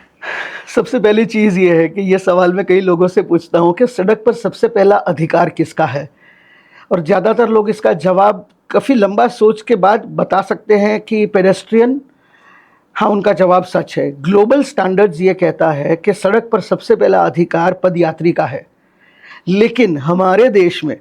सबसे पहली चीज़ ये है कि ये सवाल मैं कई लोगों से पूछता हूँ कि सड़क पर सबसे पहला अधिकार किसका है, और ज़्यादातर लोग इसका जवाब काफ़ी लंबा सोच के बाद बता सकते हैं कि पेडेस्ट्रियन। हाँ, उनका जवाब सच है। ग्लोबल स्टैंडर्ड्स ये कहता है कि सड़क पर सबसे पहला अधिकार पदयात्री का है, लेकिन हमारे देश में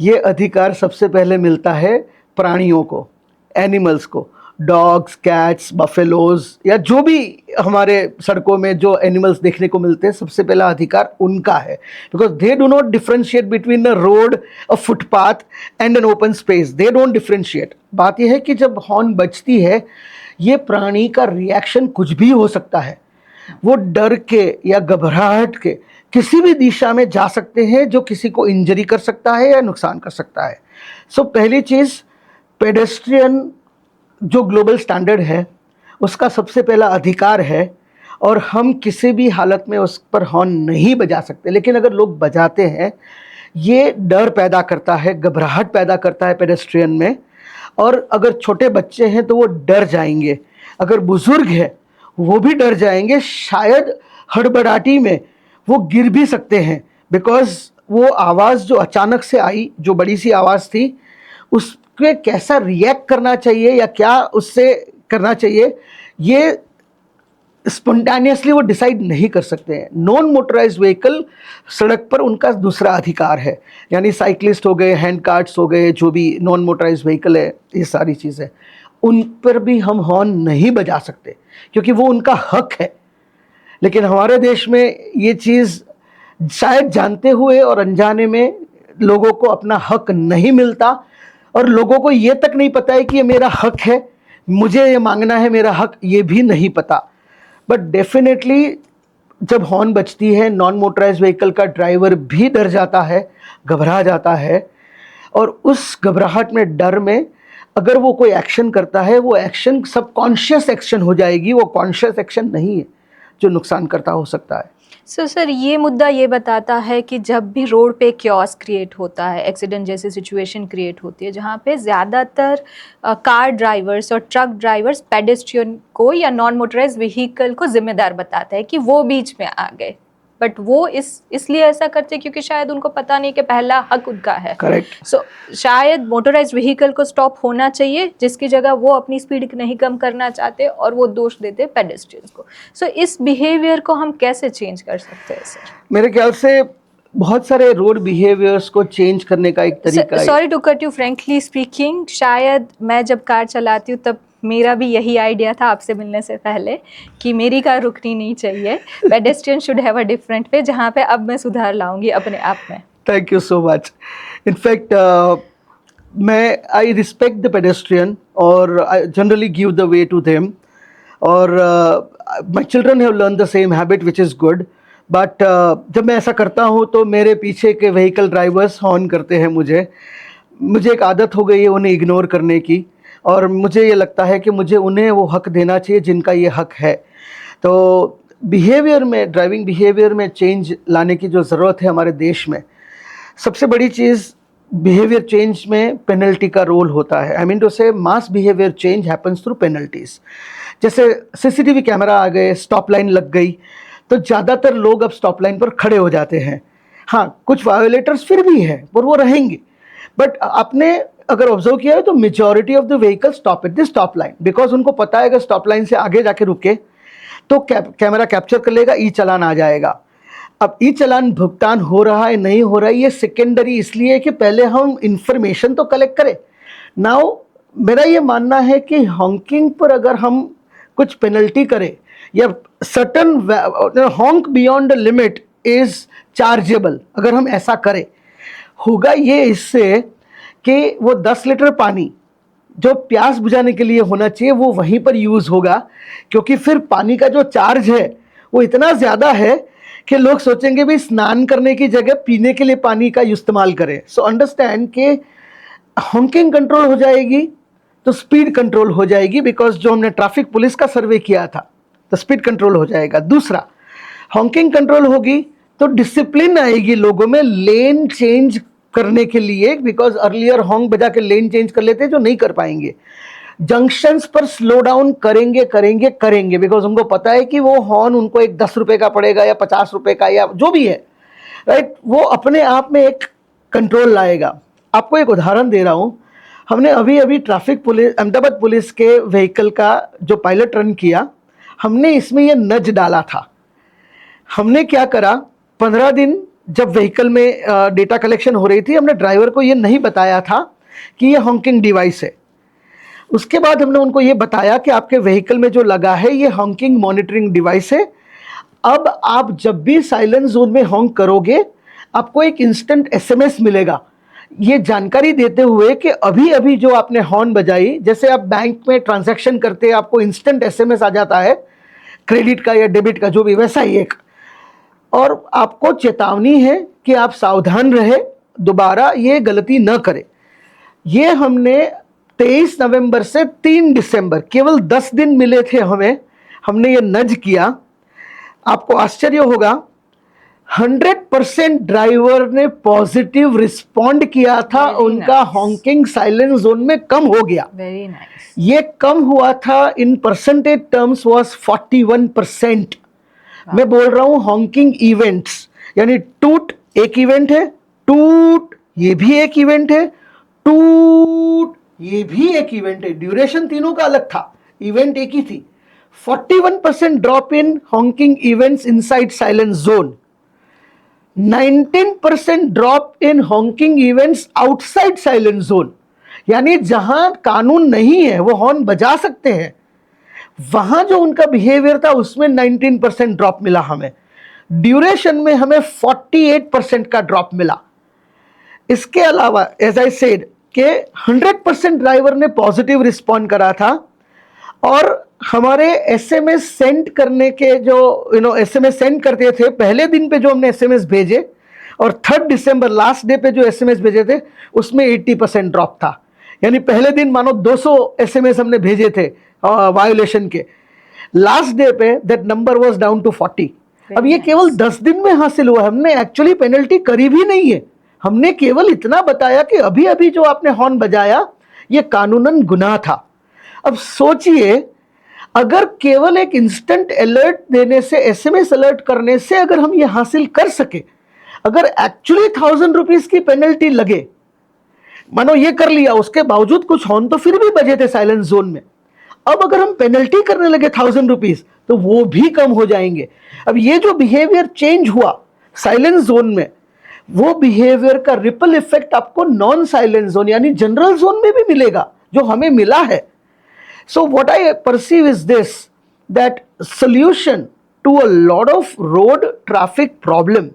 ये अधिकार सबसे पहले मिलता है प्राणियों को, एनिमल्स को, डॉग्स, कैट्स, बफेलोज या जो भी हमारे सड़कों में जो एनिमल्स देखने को मिलते हैं, सबसे पहला अधिकार उनका है। Because they do not differentiate between a road, a footpath and an open space. They don't differentiate. बात यह है कि जब हॉर्न बजती है, ये प्राणी का रिएक्शन कुछ भी हो सकता है। वो डर के या घबराहट के किसी भी दिशा में जा सकते हैं जो किसी को इंजरी कर सकता है या नुकसान कर सकता है। सो पहली चीज़, पेडेस्ट्रियन जो ग्लोबल स्टैंडर्ड है उसका सबसे पहला अधिकार है, और हम किसी भी हालत में उस पर हॉर्न नहीं बजा सकते। लेकिन अगर लोग बजाते हैं, ये डर पैदा करता है, घबराहट पैदा करता है पेडेस्ट्रियन में। और अगर छोटे बच्चे हैं तो वो डर जाएंगे, अगर बुज़ुर्ग है वो भी डर जाएंगे, शायद हड़बड़ाहटी में वो गिर भी सकते हैं। बिकॉज़ वो आवाज़ जो अचानक से आई, जो बड़ी सी आवाज़ थी, उस पे कैसा रिएक्ट करना चाहिए या क्या उससे करना चाहिए, ये स्पॉन्टेनियसली वो डिसाइड नहीं कर सकते हैं। नॉन मोटराइज्ड व्हीकल सड़क पर उनका दूसरा अधिकार है, यानी साइकिलिस्ट हो गए, हैंड कार्ट्स हो गए, जो भी नॉन मोटराइज्ड व्हीकल है, ये सारी चीज़ें। उन पर भी हम हॉर्न नहीं बजा सकते क्योंकि वो उनका हक है। लेकिन हमारे देश में ये चीज़ शायद जानते हुए और अनजाने में लोगों को अपना हक नहीं मिलता, और लोगों को ये तक नहीं पता है कि ये मेरा हक है, मुझे ये मांगना है मेरा हक, ये भी नहीं पता। बट डेफिनेटली जब हॉर्न बजती है, नॉन मोटराइज व्हीकल का ड्राइवर भी डर जाता है, घबरा जाता है, और उस घबराहट में, डर में अगर वो कोई एक्शन करता है, वो एक्शन सबकॉन्शियस एक्शन हो जाएगी, वो कॉन्शियस एक्शन नहीं है जो नुकसान करता हो सकता है। सर ये मुद्दा ये बताता है कि जब भी रोड पे क्योस क्रिएट होता है, एक्सीडेंट जैसी सिचुएशन क्रिएट होती है जहाँ पे ज़्यादातर कार ड्राइवर्स और ट्रक ड्राइवर्स पेडेस्ट्रियन को या नॉन मोटराइज व्हीकल को जिम्मेदार बताते हैं कि वो बीच में आ गए, बट वो इसलिए ऐसा करते हैं क्योंकि शायद उनको पता नहीं कि पहला हक उनका है। करेक्ट। सो शायद मोटराइज व्हीकल को स्टॉप होना चाहिए, जिसकी जगह वो अपनी स्पीड नहीं कम करना चाहते और वो दोष देते पेडेस्ट्रियंस को। सो इस बिहेवियर को हम कैसे चेंज कर सकते हैं सर? मेरे ख्याल से बहुत सारे रोड बिहेवियर्स को चेंज करने का एक तरीका है। Sorry to cut you, frankly speaking शायद मैं जब कार चलाती हूँ तब मेरा भी यही आइडिया था आपसे मिलने से पहले कि मेरी कार रुकनी नहीं चाहिए, pedestrian should have a different way, जहाँ पे अब मैं सुधार लाऊंगी अपने आप में। Thank you so much. In fact मैं आई रिस्पेक्ट द पेडेस्ट्रियन और I generally give the way to them, और my children have learn the same habit which is good. But जब मैं ऐसा करता हूँ तो मेरे पीछे के व्हीकल ड्राइवर्स हॉर्न करते हैं। मुझे एक आदत हो गई है उन्हें इग्नोर करने की, और मुझे ये लगता है कि मुझे उन्हें वो हक देना चाहिए जिनका ये हक है। तो बिहेवियर में, ड्राइविंग बिहेवियर में चेंज लाने की जो ज़रूरत है हमारे देश में, सबसे बड़ी चीज़ बिहेवियर चेंज में पेनल्टी का रोल होता है। I mean to say mass behaviour change happens through penalties. जैसे सीसीटीवी कैमरा आ गए, स्टॉप लाइन लग गई, तो ज़्यादातर लोग अब स्टॉप लाइन पर खड़े हो जाते हैं। हाँ, कुछ वायोलेटर्स फिर भी हैं और वो रहेंगे, बट आपने अगर ऑब्जर्व किया है तो majority of the vehicle stop at the stop line, because उनको पता है अगर स्टॉप लाइन से आगे जाके रुके तो कैमरा कैप्चर कर लेगा, ई चालान आ जाएगा। अब ई चालान भुगतान हो रहा है नहीं हो रहा है ये सेकेंडरी इसलिए है कि पहले हम इंफॉर्मेशन तो कलेक्ट करें। नाउ मेरा ये मानना है कि हॉन्किंग पर अगर हम कुछ पेनल्टी करें या certain हॉन्क beyond limit is chargeable, अगर हम ऐसा करें, होगा ये इससे कि वो 10 लीटर पानी जो प्यास बुझाने के लिए होना चाहिए वो वहीं पर यूज़ होगा, क्योंकि फिर पानी का जो चार्ज है वो इतना ज़्यादा है कि लोग सोचेंगे भी स्नान करने की जगह पीने के लिए पानी का इस्तेमाल करें। सो अंडरस्टैंड कि हॉन्किंग कंट्रोल हो जाएगी तो स्पीड कंट्रोल हो जाएगी, बिकॉज जो हमने ट्रैफिक पुलिस का सर्वे किया था तो स्पीड कंट्रोल हो जाएगा। दूसरा, हॉन्किंग कंट्रोल होगी तो डिसिप्लिन आएगी लोगों में लेन चेंज करने के लिए, बिकॉज अर्लियर हॉन्क बजा के लेन चेंज कर लेते जो नहीं कर पाएंगे। जंक्शंस पर स्लो डाउन करेंगे बिकॉज उनको पता है कि वो हॉर्न उनको एक 10 रुपए का पड़ेगा या 50 रुपए का या जो भी है, राइट। वो अपने आप में एक कंट्रोल लाएगा। आपको एक उदाहरण दे रहा हूँ, हमने अभी ट्रैफिक पुलिस, अहमदाबाद पुलिस के व्हीकल का जो पायलट रन किया, हमने इसमें ये नज डाला था। हमने क्या करा, 15 दिन जब व्हीकल में डेटा कलेक्शन हो रही थी, हमने ड्राइवर को ये नहीं बताया था कि ये हॉन्किंग डिवाइस है। उसके बाद हमने उनको ये बताया कि आपके व्हीकल में जो लगा है ये हॉन्किंग मॉनिटरिंग डिवाइस है। अब आप जब भी साइलेंस जोन में हॉन्क करोगे आपको एक इंस्टेंट एसएमएस मिलेगा, ये जानकारी देते हुए कि अभी अभी जो आपने हॉर्न बजाई, जैसे आप बैंक में ट्रांजैक्शन करते हैं आपको इंस्टेंट एसएमएस आ जाता है क्रेडिट का या डेबिट का, जो भी, वैसा ही एक, और आपको चेतावनी है कि आप सावधान रहे, दोबारा ये गलती न करें। ये हमने 23 नवंबर से 3 दिसंबर, केवल 10 दिन मिले थे हमें, हमने ये नज किया। आपको आश्चर्य होगा, 100% ड्राइवर ने पॉजिटिव रिस्पॉन्ड किया था। उनका हॉन्किंग साइलेंस जोन में कम हो गया। Very nice. ये कम हुआ था इन परसेंटेज टर्म्स वाज 41%। मैं बोल रहा हूं हॉन्किंग इवेंट्स, यानी टूट एक इवेंट है, टूट ये भी एक इवेंट है, टूट ये भी एक इवेंट है, ड्यूरेशन तीनों का अलग था, इवेंट एक ही थी। 41% drop in honking events inside silence zone, 19% drop in honking events outside silence zone. यानी जहां कानून नहीं है वो हॉर्न बजा सकते हैं, वहां जो उनका बिहेवियर था उसमें 19% ड्रॉप मिला हमें। ड्यूरेशन में हमें 48% का ड्रॉप मिला। इसके अलावा एज आई सेड कि 100% ड्राइवर ने पॉजिटिव रिस्पॉन्ड करा था, और हमारे एसएमएस सेंड करने के जो एसएमएस सेंड करते थे पहले दिन पे जो हमने एसएमएस भेजे, और 3 दिसंबर लास्ट डे पे जो एसएमएस भेजे थे उसमें 80% ड्रॉप था। यानी पहले दिन मानो 200 एसएमएस हमने भेजे थे वायोलेशन के, लास्ट डे पे that number was down to 40। अब ये केवल 10 दिन में हासिल हुआ, हमने एक्चुअली पेनल्टी करी भी नहीं है। हमने केवल इतना बताया कि अभी अभी जो आपने हॉर्न बजाया ये कानूनन गुनाह था। अब सोचिए, अगर केवल एक इंस्टेंट अलर्ट देने से, एसएमएस अलर्ट करने से अगर हम ये हासिल कर सके, अगर एक्चुअली 1000 रुपीज की पेनल्टी लगे, मानो ये कर लिया, उसके बावजूद कुछ हॉर्न तो फिर भी बजे थे साइलेंस जोन में, अब अगर हम पेनल्टी करने लगे 1000 रुपीज तो वो भी कम हो जाएंगे। अब ये जो बिहेवियर चेंज हुआ साइलेंस जोन में, वो बिहेवियर का रिपल इफेक्ट आपको नॉन साइलेंस जोन यानी जनरल जोन में भी मिलेगा, जो हमें मिला है। So what I perceive is this, that solution to a lot of road traffic problem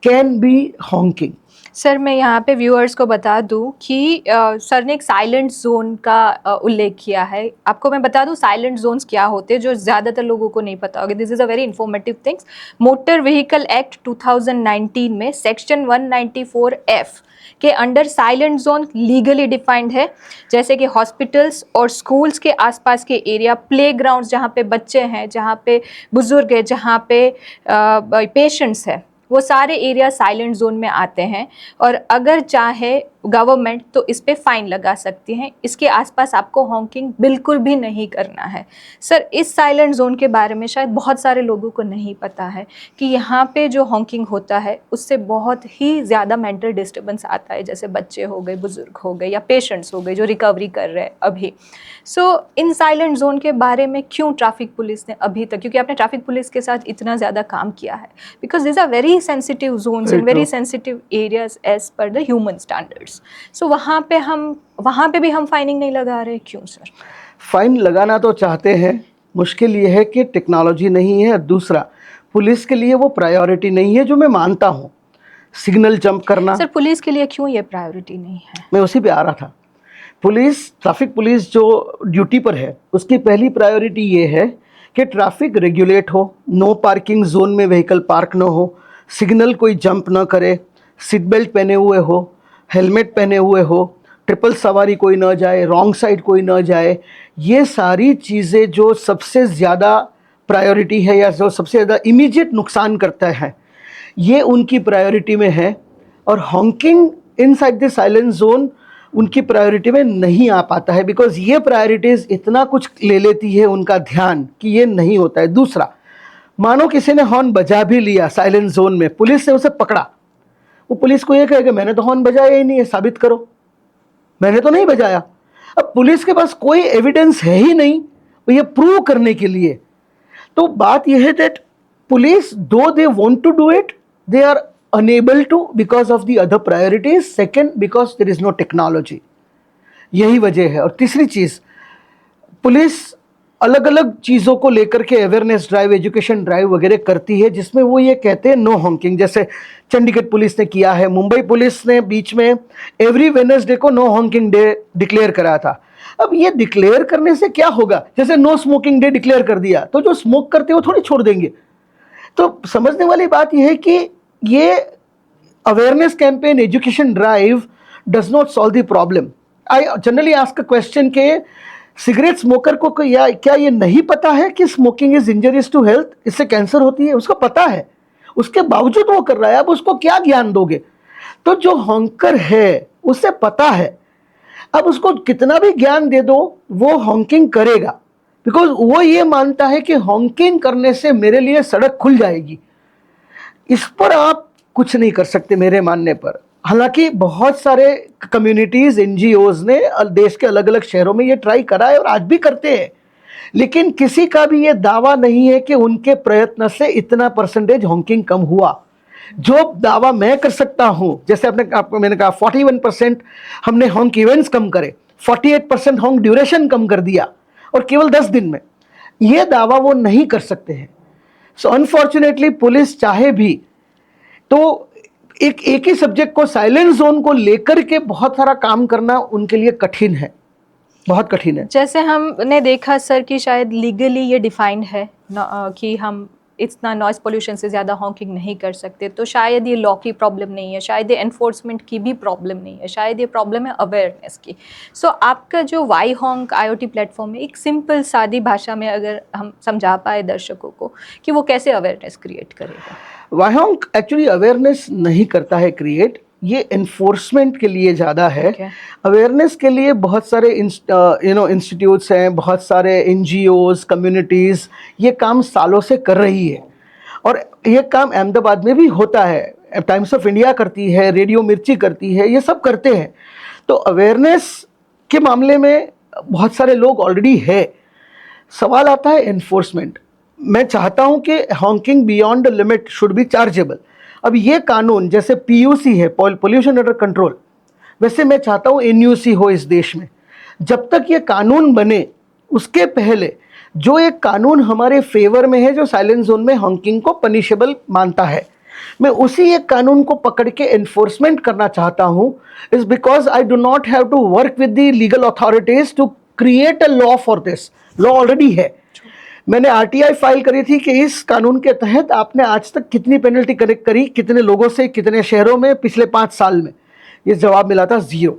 can be honking. Sir मैं यहाँ पे व्यूअर्स को बता दूँ कि सर ने एक साइलेंट जोन का उल्लेख किया है। आपको मैं बता दूँ साइलेंट जोन्स क्या होते हैं, जो ज़्यादातर लोगों को नहीं पता होगा। This is a very informative things. Motor vehicle act 2019 में सेक्शन 194F के under silent zone legally defined है, जैसे कि हॉस्पिटल्स और स्कूल्स के आसपास के एरिया, प्लेग्राउंड्स जहाँ पे बच्चे हैं, जहाँ पे बुजुर्ग है, जहाँ पे पेशेंट्स है, वो सारे एरिया साइलेंट जोन में आते हैं। और अगर चाहे गवर्नमेंट तो इस पे फाइन लगा सकती हैं। इसके आसपास आपको हॉकिंग बिल्कुल भी नहीं करना है। सर इस साइलेंट जोन के बारे में शायद बहुत सारे लोगों को नहीं पता है कि यहाँ पे जो हॉकिंग होता है उससे बहुत ही ज़्यादा मेंटल डिस्टर्बेंस आता है, जैसे बच्चे हो गए, बुजुर्ग हो गए या पेशेंट्स हो गए जो रिकवरी कर रहे हैं अभी। सो इन साइलेंट जोन के बारे में क्यों ट्रैफिक पुलिस ने अभी तक, क्योंकि आपने ट्रैफिक पुलिस के साथ इतना ज़्यादा काम किया है, because this are very sensitive zones in very sensitive areas as per the human standards. So वहाँ पे भी हम फाइनिंग नहीं लगा रहे, क्यों सर? फाइन लगाना तो चाहते हैं, मुश्किल ये है कि टेक्नोलॉजी नहीं है। दूसरा, पुलिस के लिए वो प्रायोरिटी नहीं है, जो मैं मानता हूँ। सिग्नल जंप करना, सर पुलिस के लिए क्यों ये प्रायोरिटी नहीं है? मैं उसी पे आ रहा था। ट्रैफिक पुलिस जो ड्यूटी पर है उसकी पहली प्रायोरिटी ये है कि ट्रैफिक रेगुलेट हो, नो पार्किंग जोन में व्हीकल पार्क ना हो, सिग्नल कोई जंप ना करे, सीट बेल्ट पहने हुए हो, हेलमेट पहने हुए हो, ट्रिपल सवारी कोई ना जाए, रॉन्ग साइड कोई ना जाए। ये सारी चीज़ें जो सबसे ज़्यादा प्रायोरिटी है या जो सबसे ज़्यादा इमीडिएट नुकसान करता है, ये उनकी प्रायोरिटी में है। और Hawking inside the silence zone उनकी प्रायोरिटी में नहीं आ पाता है, बिकॉज ये प्रायोरिटीज़ इतना कुछ ले लेती है उनका ध्यान कि ये नहीं होता है। दूसरा, मानो किसी ने हॉर्न बजा भी लिया साइलेंस जोन में, पुलिस ने उसे पकड़ा, वो पुलिस को ये कहेगा मैंने तो हॉर्न बजाया ही नहीं है, साबित करो, मैंने तो नहीं बजाया। अब पुलिस के पास कोई एविडेंस है ही नहीं ये प्रूव करने के लिए। तो बात यह है that police, though they want to do it, they are unable to because of the other priorities. Second, because there is no technology. यही वजह है। और तीसरी चीज़, पुलिस अलग अलग चीज़ों को लेकर के अवेयरनेस ड्राइव, एजुकेशन ड्राइव वगैरह करती है, जिसमें वो ये कहते हैं नो हॉकिंग। जैसे चंडीगढ़ पुलिस ने किया है, मुंबई पुलिस ने बीच में एवरी वेडनेसडे को नो हॉकिंग डे डिक्लेयर करा था। अब ये डिक्लेयर करने से क्या होगा? जैसे नो स्मोकिंग डे डिक्लेयर कर दिया तो जो स्मोक करते हैं वो थोड़ी छोड़ देंगे। तो समझने वाली बात यह है कि ये awareness campaign, education drive does not solve the problem. I generally ask a question के सिगरेट स्मोकर को क्या ये नहीं पता है कि smoking is injurious to health, इससे कैंसर होती है? उसको पता है, उसके बावजूद वो कर रहा है। अब उसको क्या ज्ञान दोगे? तो जो हॉन्कर है उसे पता है, अब उसको कितना भी ज्ञान दे दो वो हॉन्किंग करेगा, बिकॉज वो ये मानता है कि हॉन्किंग करने से मेरे लिए सड़क खुल जाएगी। इस पर आप कुछ नहीं कर सकते मेरे मानने पर। हालांकि बहुत सारे कम्युनिटीज़, एनजीओज़ ने देश के अलग अलग शहरों में ये ट्राई करा है और आज भी करते हैं, लेकिन किसी का भी ये दावा नहीं है कि उनके प्रयत्न से इतना परसेंटेज हॉकिंग कम हुआ। जो दावा मैं कर सकता हूं, जैसे मैंने कहा 41% हमने हॉन्क इवेंट्स कम करे, 48% हॉन्क ड्यूरेशन कम कर दिया, और केवल 10 दिन में, यह दावा वो नहीं कर सकते हैं। सो अनफॉर्चुनेटली पुलिस चाहे भी तो एक ही सब्जेक्ट को, साइलेंट जोन को लेकर के बहुत सारा काम करना उनके लिए कठिन है, बहुत कठिन है। जैसे हमने देखा सर कि शायद लीगली ये डिफाइंड है कि हम इतना नॉइस पोल्यूशन से ज़्यादा हॉकिंग नहीं कर सकते, तो शायद ये लॉ की प्रॉब्लम नहीं है, शायद ये एनफोर्समेंट की भी प्रॉब्लम नहीं है, शायद ये प्रॉब्लम है अवेयरनेस की। सो आपका जो वाई हॉन्क IoT प्लेटफॉर्म है, एक सिंपल सादी भाषा में अगर हम समझा पाए दर्शकों को कि वो कैसे अवेयरनेस क्रिएट करेगा। वाई हॉन्क एक्चुअली अवेयरनेस नहीं करता है क्रिएट, ये एनफोर्समेंट के लिए ज़्यादा है। अवेयरनेस के लिए बहुत सारे इंस्टीट्यूट्स हैं, बहुत सारे NGOs, कम्युनिटीज़ ये काम सालों से कर रही है, और ये काम अहमदाबाद में भी होता है, टाइम्स ऑफ इंडिया करती है, रेडियो मिर्ची करती है, ये सब करते हैं। तो अवेयरनेस के मामले में बहुत सारे लोग ऑलरेडी है। सवाल आता है एनफोर्समेंट। मैं चाहता हूं कि Hawking beyond the limit should be chargeable. अब ये कानून जैसे PUC है, पोल्यूशन अंडर कंट्रोल, वैसे मैं चाहता हूँ NUC हो इस देश में। जब तक ये कानून बने उसके पहले जो एक कानून हमारे फेवर में है, जो साइलेंट जोन में हॉकिंग को पनिशेबल मानता है, मैं उसी एक कानून को पकड़ के एनफोर्समेंट करना चाहता हूँ। Is because I do not have to work with the legal authorities to create a law for this. Law already है। मैंने RTI फाइल करी थी कि इस कानून के तहत आपने आज तक कितनी पेनल्टी कलेक्ट करी, कितने लोगों से, कितने शहरों में पिछले 5 साल में। ये जवाब मिला था 0।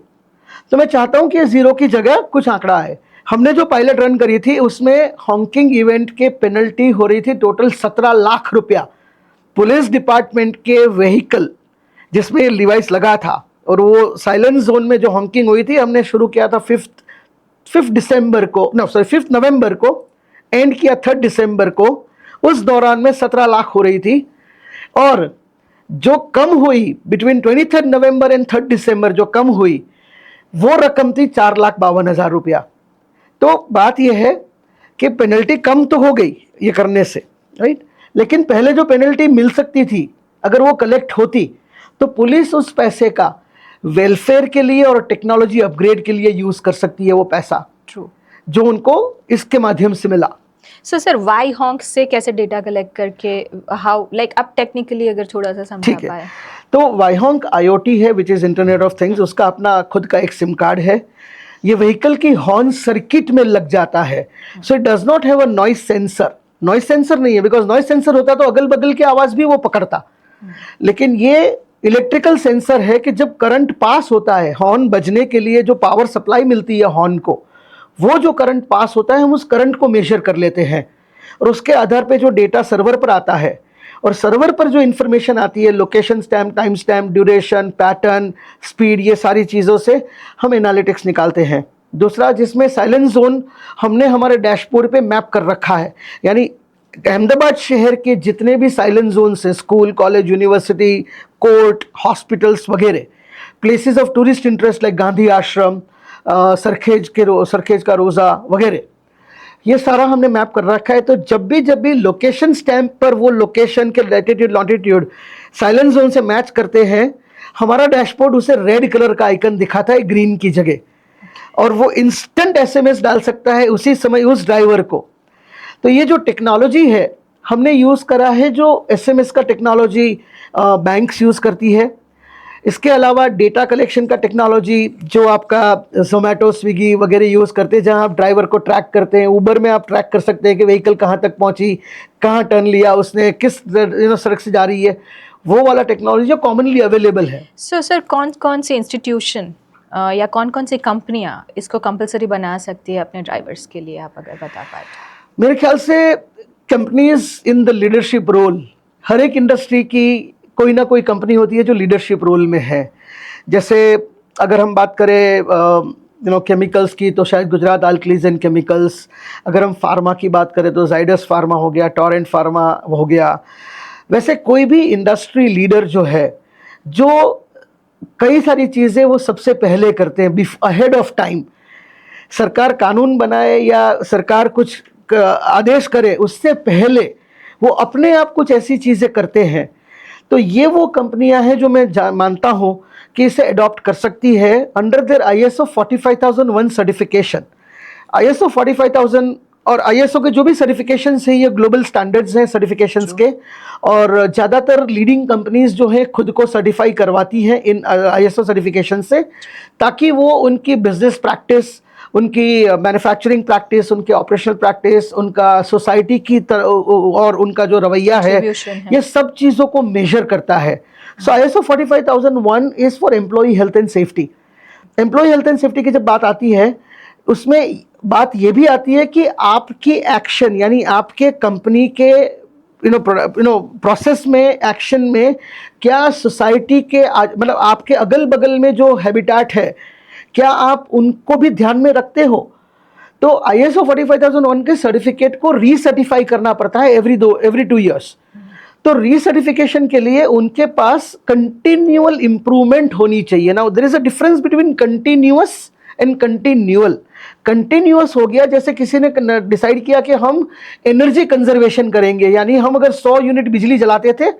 तो मैं चाहता हूं कि 0 की जगह कुछ आंकड़ा है। हमने जो पायलट रन करी थी उसमें हॉकिंग इवेंट के पेनल्टी हो रही थी टोटल 17 लाख रुपया। पुलिस डिपार्टमेंट के व्हीकल जिसमें डिवाइस लगा था, और वो साइलेंट जोन में जो हॉकिंग हुई थी, हमने शुरू किया था 5 दिसंबर को, 5 नवंबर को, एंड किया 3 दिसंबर को। उस दौरान में 17 लाख हो रही थी, और जो कम हुई बिटवीन 23 नवंबर एंड 3 दिसंबर जो कम हुई वो रकम थी 4,52,000 रुपया। तो बात यह है कि पेनल्टी कम तो हो गई ये करने से, राइट, लेकिन पहले जो पेनल्टी मिल सकती थी अगर वो कलेक्ट होती तो पुलिस उस पैसे का वेलफेयर के लिए और टेक्नोलॉजी अपग्रेड के लिए यूज कर सकती है, वो पैसा जो उनको इसके माध्यम से मिला। सो सर, वाई हॉन्क से कैसे डेटा कलेक्ट करके, हाउ, लाइक आप टेक्निकली अगर थोड़ा सा समझा पाए। तो वाई हॉन्क IoT है, which is internet of things. उसका अपना खुद का एक सिम कार्ड है। ये व्हीकल की हॉर्न सर्किट में लग जाता है। So it does not have a noise sensor. Noise sensor नहीं है, बिकॉज नॉइस सेंसर होता तो अगल बगल की आवाज भी वो पकड़ता, लेकिन ये इलेक्ट्रिकल सेंसर है कि जब करंट पास होता है, हॉर्न बजने के लिए जो पावर सप्लाई मिलती है हॉर्न को, वो जो करंट पास होता है हम उस करंट को मेजर कर लेते हैं, और उसके आधार पे जो डेटा सर्वर पर आता है, और सर्वर पर जो इंफॉर्मेशन आती है, location stamp, time stamp, duration, pattern, speed, ये सारी चीज़ों से हम एनालिटिक्स निकालते हैं। दूसरा, जिसमें साइलेंट जोन हमने हमारे डैशबोर्ड पे मैप कर रखा है, यानी अहमदाबाद शहर के जितने भी साइलेंट जोन्स हैं, school, college, university, court, hospitals वगैरह, places of tourist interest like Gandhi Ashram, Sarkhej का रोज़ा वगैरह, ये सारा हमने मैप कर रखा है। तो जब भी लोकेशन स्टैम्प पर वो लोकेशन के लैटिट्यूड लॉन्टिट्यूड साइलेंट जोन से मैच करते हैं, हमारा डैशबोर्ड उसे रेड कलर का आइकन दिखाता है ग्रीन की जगह, और वो इंस्टेंट SMS डाल सकता है उसी समय उस ड्राइवर को। तो ये जो टेक्नोलॉजी है हमने यूज़ करा है, जो SMS का टेक्नोलॉजी बैंक्स यूज़ करती है। इसके अलावा डेटा कलेक्शन का टेक्नोलॉजी जो आपका जोमेटो, स्विगी वगैरह यूज़ करते हैं, जहां आप ड्राइवर को ट्रैक करते हैं। उबर में आप ट्रैक कर सकते हैं कि व्हीकल कहां तक पहुंची, कहां टर्न लिया उसने, किस सड़क से जा रही है, वो वाला टेक्नोलॉजी जो कॉमनली अवेलेबल है। सो सर, कौन कौन सी इंस्टीट्यूशन या कौन कौन सी कंपनियां इसको कंपलसरी बना सकती है अपने ड्राइवर्स के लिए, आप अगर बता पाए। मेरे ख्याल से companies in the leadership role, हर एक इंडस्ट्री की कोई ना कोई कंपनी होती है जो लीडरशिप रोल में है। जैसे अगर हम बात करें केमिकल्स की, तो शायद गुजरात अल्कलीज एंड केमिकल्स। अगर हम फार्मा की बात करें तो जाइडस फार्मा हो गया, टोरेंट फार्मा हो गया। वैसे कोई भी इंडस्ट्री लीडर जो है, जो कई सारी चीज़ें वो सबसे पहले करते हैं, अहेड ऑफ टाइम। सरकार कानून बनाए या सरकार कुछ आदेश करे उससे पहले वो अपने आप कुछ ऐसी चीज़ें करते हैं तो ये वो कंपनियां हैं जो मैं मानता हूं कि इसे अडॉप्ट कर सकती है under their ISO 45001 certification. ISO 45000 और ISO के जो भी सर्टिफिकेशंस हैं, ये ग्लोबल स्टैंडर्ड्स हैं सर्टिफिकेशंस के, और ज़्यादातर लीडिंग कंपनीज जो हैं खुद को सर्टिफाई करवाती हैं इन ISO सर्टिफिकेशन से, ताकि वो उनकी बिजनेस प्रैक्टिस, उनकी मैन्युफैक्चरिंग प्रैक्टिस, उनकी ऑपरेशनल प्रैक्टिस, उनका सोसाइटी की और उनका जो रवैया है, ये सब चीज़ों को मेजर करता है। So ISO 45001 is for employee health and safety. Employee health and safety की जब बात आती है, उसमें बात ये भी आती है कि आपकी एक्शन, यानी आपके कंपनी के प्रोसेस में, एक्शन में, क्या सोसाइटी के मतलब आपके अगल बगल में जो हैबिटेट है, क्या आप उनको भी ध्यान में रखते हो? तो ISO 45001 के सर्टिफिकेट को रीसर्टिफाई करना पड़ता है एवरी 2 ईयर्स। तो रीसर्टिफिकेशन के लिए उनके पास कंटिन्यूअल इंप्रूवमेंट होनी चाहिए। Now there is a difference between continuous and continual. Continuous हो गया जैसे किसी ने डिसाइड किया कि हम एनर्जी कंजर्वेशन करेंगे, यानी हम अगर 100 यूनिट बिजली जलाते थे,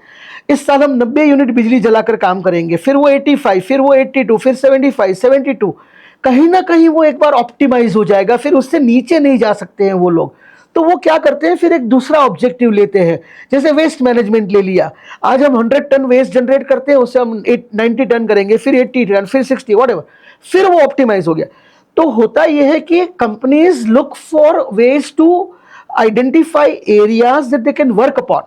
इस साल हम 90 यूनिट बिजली जलाकर काम करेंगे, फिर वो 85, फिर वो 82, फिर 75, 72, कहीं ना कहीं वो एक बार ऑप्टिमाइज हो जाएगा, फिर उससे नीचे नहीं जा सकते हैं वो लोग। तो वो क्या करते हैं, फिर एक दूसरा ऑब्जेक्टिव लेते हैं। जैसे वेस्ट मैनेजमेंट ले लिया, आज हम 100 टन वेस्ट जनरेट करते हैं, उससे हम 90 टन करेंगे, फिर 80 टन, फिर 60, व्हाटएवर, फिर वो ऑप्टिमाइज हो गया। तो होता यह है कि companies look for ways to identify areas that they can work upon.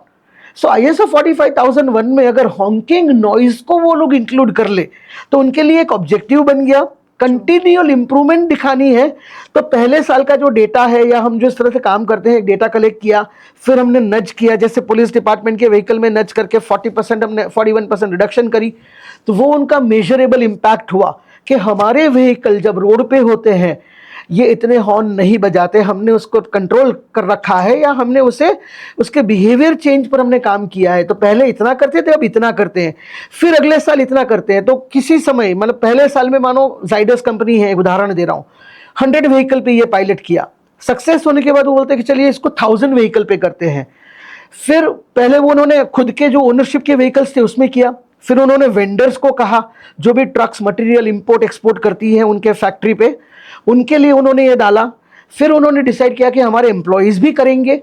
So ISO 45001 में अगर हॉकिंग नॉइज को वो लोग इंक्लूड कर ले, तो उनके लिए एक ऑब्जेक्टिव बन गया, कंटिन्यूअल इंप्रूवमेंट दिखानी है। तो पहले साल का जो डेटा है, या हम जो इस तरह से काम करते हैं, डेटा कलेक्ट किया, फिर हमने नज किया, जैसे पुलिस डिपार्टमेंट के व्हीकल में नज करके 40% हमने 41% रिडक्शन करी, तो वो उनका मेजरेबल इम्पैक्ट हुआ कि हमारे व्हीकल जब रोड पे होते हैं ये इतने हॉर्न नहीं बजाते, हमने उसको कंट्रोल कर रखा है, या हमने उसे उसके बिहेवियर चेंज पर हमने काम किया है। तो पहले इतना करते थे, अब इतना करते हैं, फिर अगले साल इतना करते हैं। तो किसी समय, मतलब पहले साल में मानो जाइडस कंपनी है, एक उदाहरण दे रहा हूँ, 100 व्हीकल पे ये पायलट किया, सक्सेस होने के बाद वो बोलते हैं कि चलिए इसको 1000 व्हीकल पे करते हैं। फिर पहले वो उन्होंने खुद के जो ओनरशिप के व्हीकल्स थे उसमें किया, फिर उन्होंने वेंडर्स को कहा, जो भी ट्रक्स मटेरियल इंपोर्ट एक्सपोर्ट करती हैं उनके फैक्ट्री पे, उनके लिए उन्होंने ये डाला। फिर उन्होंने डिसाइड किया कि हमारे एम्प्लॉयज भी करेंगे।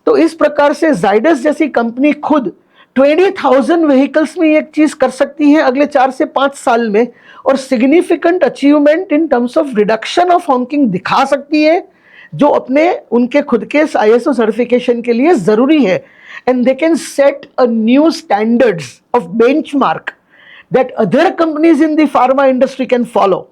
तो इस प्रकार से जाइडस जैसी कंपनी खुद 20,000 व्हीकल्स में एक चीज कर सकती है अगले 4 से 5 साल में, और significant achievement in terms of reduction of Hawking दिखा सकती है, जो अपने उनके खुद के ISO सर्टिफिकेशन के लिए जरूरी है। And they can set a new standards of benchmark that other companies in the pharma industry can follow.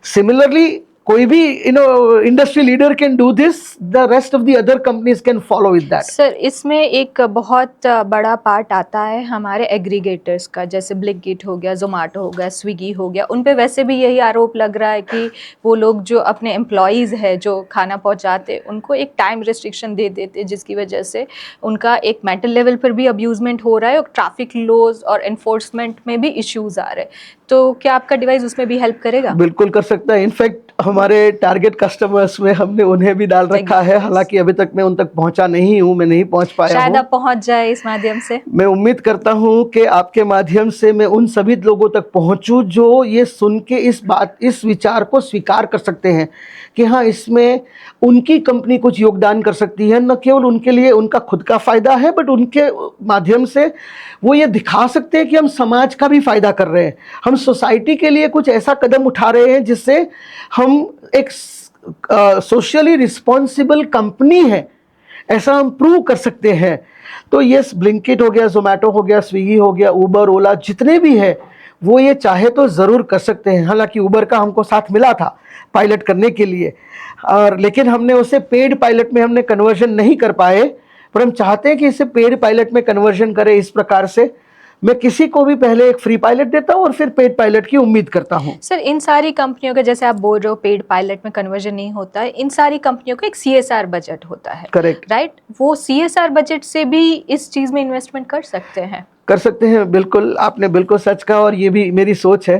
Similarly कोई भी industry leader can do this, the rest of the other companies can follow with that. Sir, इसमें एक बहुत बड़ा part आता है हमारे aggregators का, जैसे ब्लिंकिट हो गया, जोमेटो हो गया, स्विगी हो गया। उन पे वैसे भी यही आरोप लग रहा है कि वो लोग जो अपने एम्प्लॉयज़ है जो खाना पहुंचाते, उनको एक टाइम रिस्ट्रिक्शन दे देते, जिसकी वजह से उनका एक मेंटल लेवल पर भी अब्यूजमेंट हो रहा है और ट्रैफिक लॉज और एनफोर्समेंट में भी इश्यूज आ रहे हैं। तो क्या आपका डिवाइस उसमें भी हेल्प करेगा? बिल्कुल कर सकता है। इनफैक्ट हमारे टारगेट कस्टमर्स में हमने उन्हें भी डाल रखा है, हालांकि अभी तक मैं उन तक पहुंचा नहीं हूं, मैं नहीं पहुंच पाया हूं। शायद आप पहुंच जाए इस माध्यम से। मैं उम्मीद करता हूं कि आपके माध्यम से मैं उन सभी लोगों तक पहुंचूं जो ये सुन के इस विचार को स्वीकार कर सकते हैं कि हाँ, इसमें उनकी कंपनी कुछ योगदान कर सकती है। न केवल उनके लिए उनका खुद का फायदा है, बट उनके माध्यम से वो ये दिखा सकते हैं कि हम समाज का भी फायदा कर रहे हैं, हम सोसाइटी के लिए कुछ ऐसा कदम उठा रहे हैं जिससे हम एक सोशली रिस्पॉन्सिबल कंपनी है, ऐसा हम प्रूव कर सकते हैं। तो ये ब्लिंकिट हो गया, जोमेटो हो गया, स्विगी हो गया, उबर, ओला, जितने भी है वो ये चाहे तो ज़रूर कर सकते हैं। हालांकि उबर का हमको साथ मिला था पायलट करने के लिए, और लेकिन हमने उसे पेड पायलट में हमने कन्वर्जन नहीं कर पाए, पर हम चाहते हैं कि इसे पेड पायलट में कन्वर्जन करें। इस प्रकार से मैं किसी को भी पहले एक फ्री पायलट देता हूं और फिर पेड पायलट की उम्मीद करता हूं। सर, इन सारी कंपनियों का, जैसे आप बोल रहे हो पेड पायलट में कन्वर्जन नहीं होता है, इन सारी कंपनियों का एक CSR बजट होता है, करेक्ट, राइट? वो CSR बजट से भी इस चीज़ में इन्वेस्टमेंट कर सकते हैं? कर सकते हैं, बिल्कुल, आपने बिल्कुल सच कहा, और ये भी मेरी सोच है।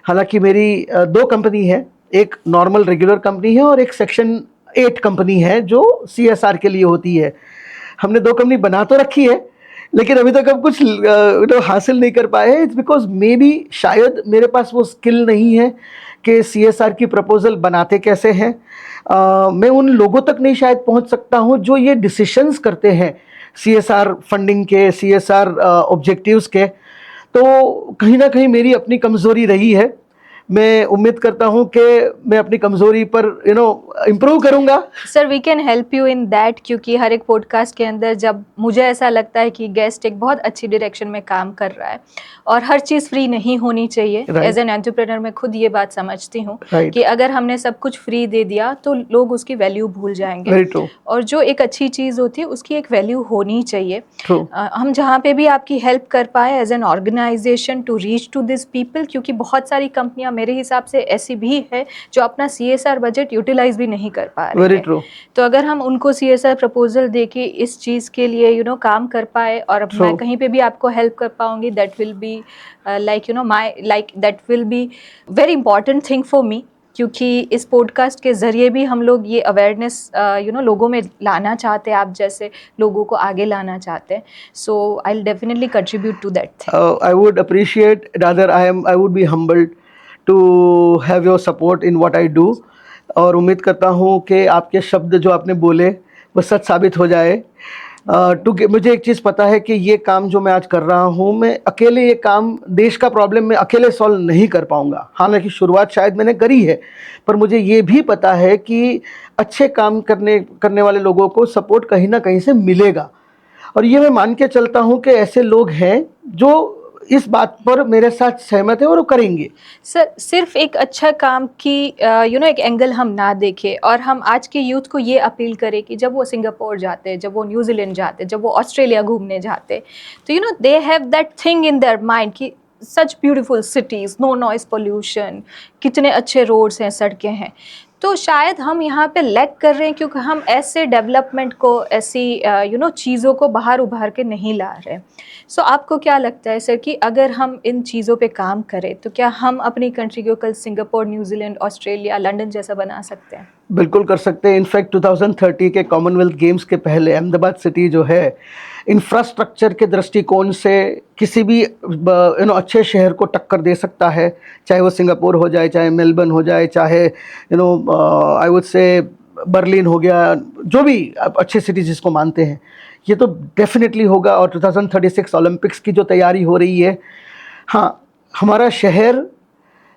हालांकि मेरी 2 कंपनी है, एक नॉर्मल रेगुलर कंपनी है और एक सेक्शन 8 कंपनी है जो CSR के लिए होती है। हमने 2 कंपनी बना तो रखी है, लेकिन अभी तक हम कुछ हासिल नहीं कर पाए हैं। इट्स बिकॉज मे बी शायद मेरे पास वो स्किल नहीं है कि CSR की प्रपोजल बनाते कैसे हैं। मैं उन लोगों तक नहीं शायद पहुंच सकता हूं जो ये डिसीशंस करते हैं CSR फंडिंग के, CSR ऑब्जेक्टिव्स के। तो कहीं ना कहीं मेरी अपनी कमज़ोरी रही है। मैं उम्मीद करता हूं कि मैं अपनी कमज़ोरी पर इम्प्रूव करूंगा। Sir we can help you in that, क्योंकि हर एक पॉडकास्ट के अंदर जब मुझे ऐसा लगता है कि गेस्ट एक बहुत अच्छी डायरेक्शन में काम कर रहा है और हर चीज़ फ्री नहीं होनी चाहिए। एज एन एंटरप्रेन्योर मैं खुद ये बात समझती हूँ कि अगर हमने सब कुछ फ्री दे दिया तो लोग उसकी वैल्यू भूल जाएंगे। और जो एक अच्छी चीज़ होती है उसकी एक वैल्यू होनी चाहिए। हम जहाँ पे भी आपकी हेल्प कर पाए as an organization to reach to this people, क्योंकि बहुत सारी कंपनियां मेरे हिसाब से ऐसी भी है जो अपना CSR बजट यूटिलाइज भी नहीं कर पा रही है। तो अगर हम उनको CSR प्रपोजल देके इस चीज़ के लिए काम कर पाए और मैं कहीं पे भी आपको हेल्प कर पाऊंगी, that will be that will be very important thing for me, क्योंकि इस पॉडकास्ट के ज़रिए भी हम लोग ये अवेयरनेस लोगों में लाना चाहते हैं, आप जैसे लोगों को आगे लाना चाहते हैं। So I will definitely contribute to that thing. I would appreciate, rather I would be humbled to have your support in what I do. और उम्मीद करता हूँ कि आपके शब्द जो आपने बोले वो सच साबित हो जाए। मुझे एक चीज़ पता है कि ये काम जो मैं आज कर रहा हूँ, मैं अकेले ये काम, देश का प्रॉब्लम मैं अकेले सॉल्व नहीं कर पाऊँगा। हालांकि शुरुआत शायद मैंने करी है, पर मुझे ये भी पता है कि अच्छे काम करने वाले लोगों को सपोर्ट कहीं ना कहीं से मिलेगा। और ये मैं मान के चलता हूँ कि ऐसे लोग हैं जो इस बात पर मेरे साथ सहमत है और वो करेंगे। सर सिर्फ एक अच्छा काम की एक एंगल हम ना देखें और हम आज के यूथ को ये अपील करें कि जब वो सिंगापुर जाते हैं, जब वो न्यूजीलैंड जाते हैं, जब वो ऑस्ट्रेलिया घूमने जाते, तो they have that thing in their mind कि such beautiful cities, no noise pollution, कितने अच्छे रोड्स हैं, सड़कें हैं। तो शायद हम यहाँ पे लैक कर रहे हैं क्योंकि हम ऐसे डेवलपमेंट को, ऐसी चीज़ों को बाहर उभार के नहीं ला रहे। सो आपको क्या लगता है सर कि अगर हम इन चीज़ों पे काम करें तो क्या हम अपनी कंट्री को कल सिंगापुर, न्यूजीलैंड, ऑस्ट्रेलिया, लंदन जैसा बना सकते हैं? बिल्कुल कर सकते हैं। इनफैक्ट 2030 के कॉमनवेल्थ गेम्स के पहले अहमदाबाद सिटी जो है, इंफ्रास्ट्रक्चर के दृष्टिकोण से किसी भी अच्छे शहर को टक्कर दे सकता है। चाहे वो सिंगापुर हो जाए, चाहे मेलबर्न हो जाए, चाहे आई वुड से बर्लिन हो गया, जो भी अच्छे सिटी जिसको मानते हैं, ये तो डेफिनेटली होगा। और 2036 ओलंपिक्स की जो तैयारी हो रही है, हाँ, हमारा शहर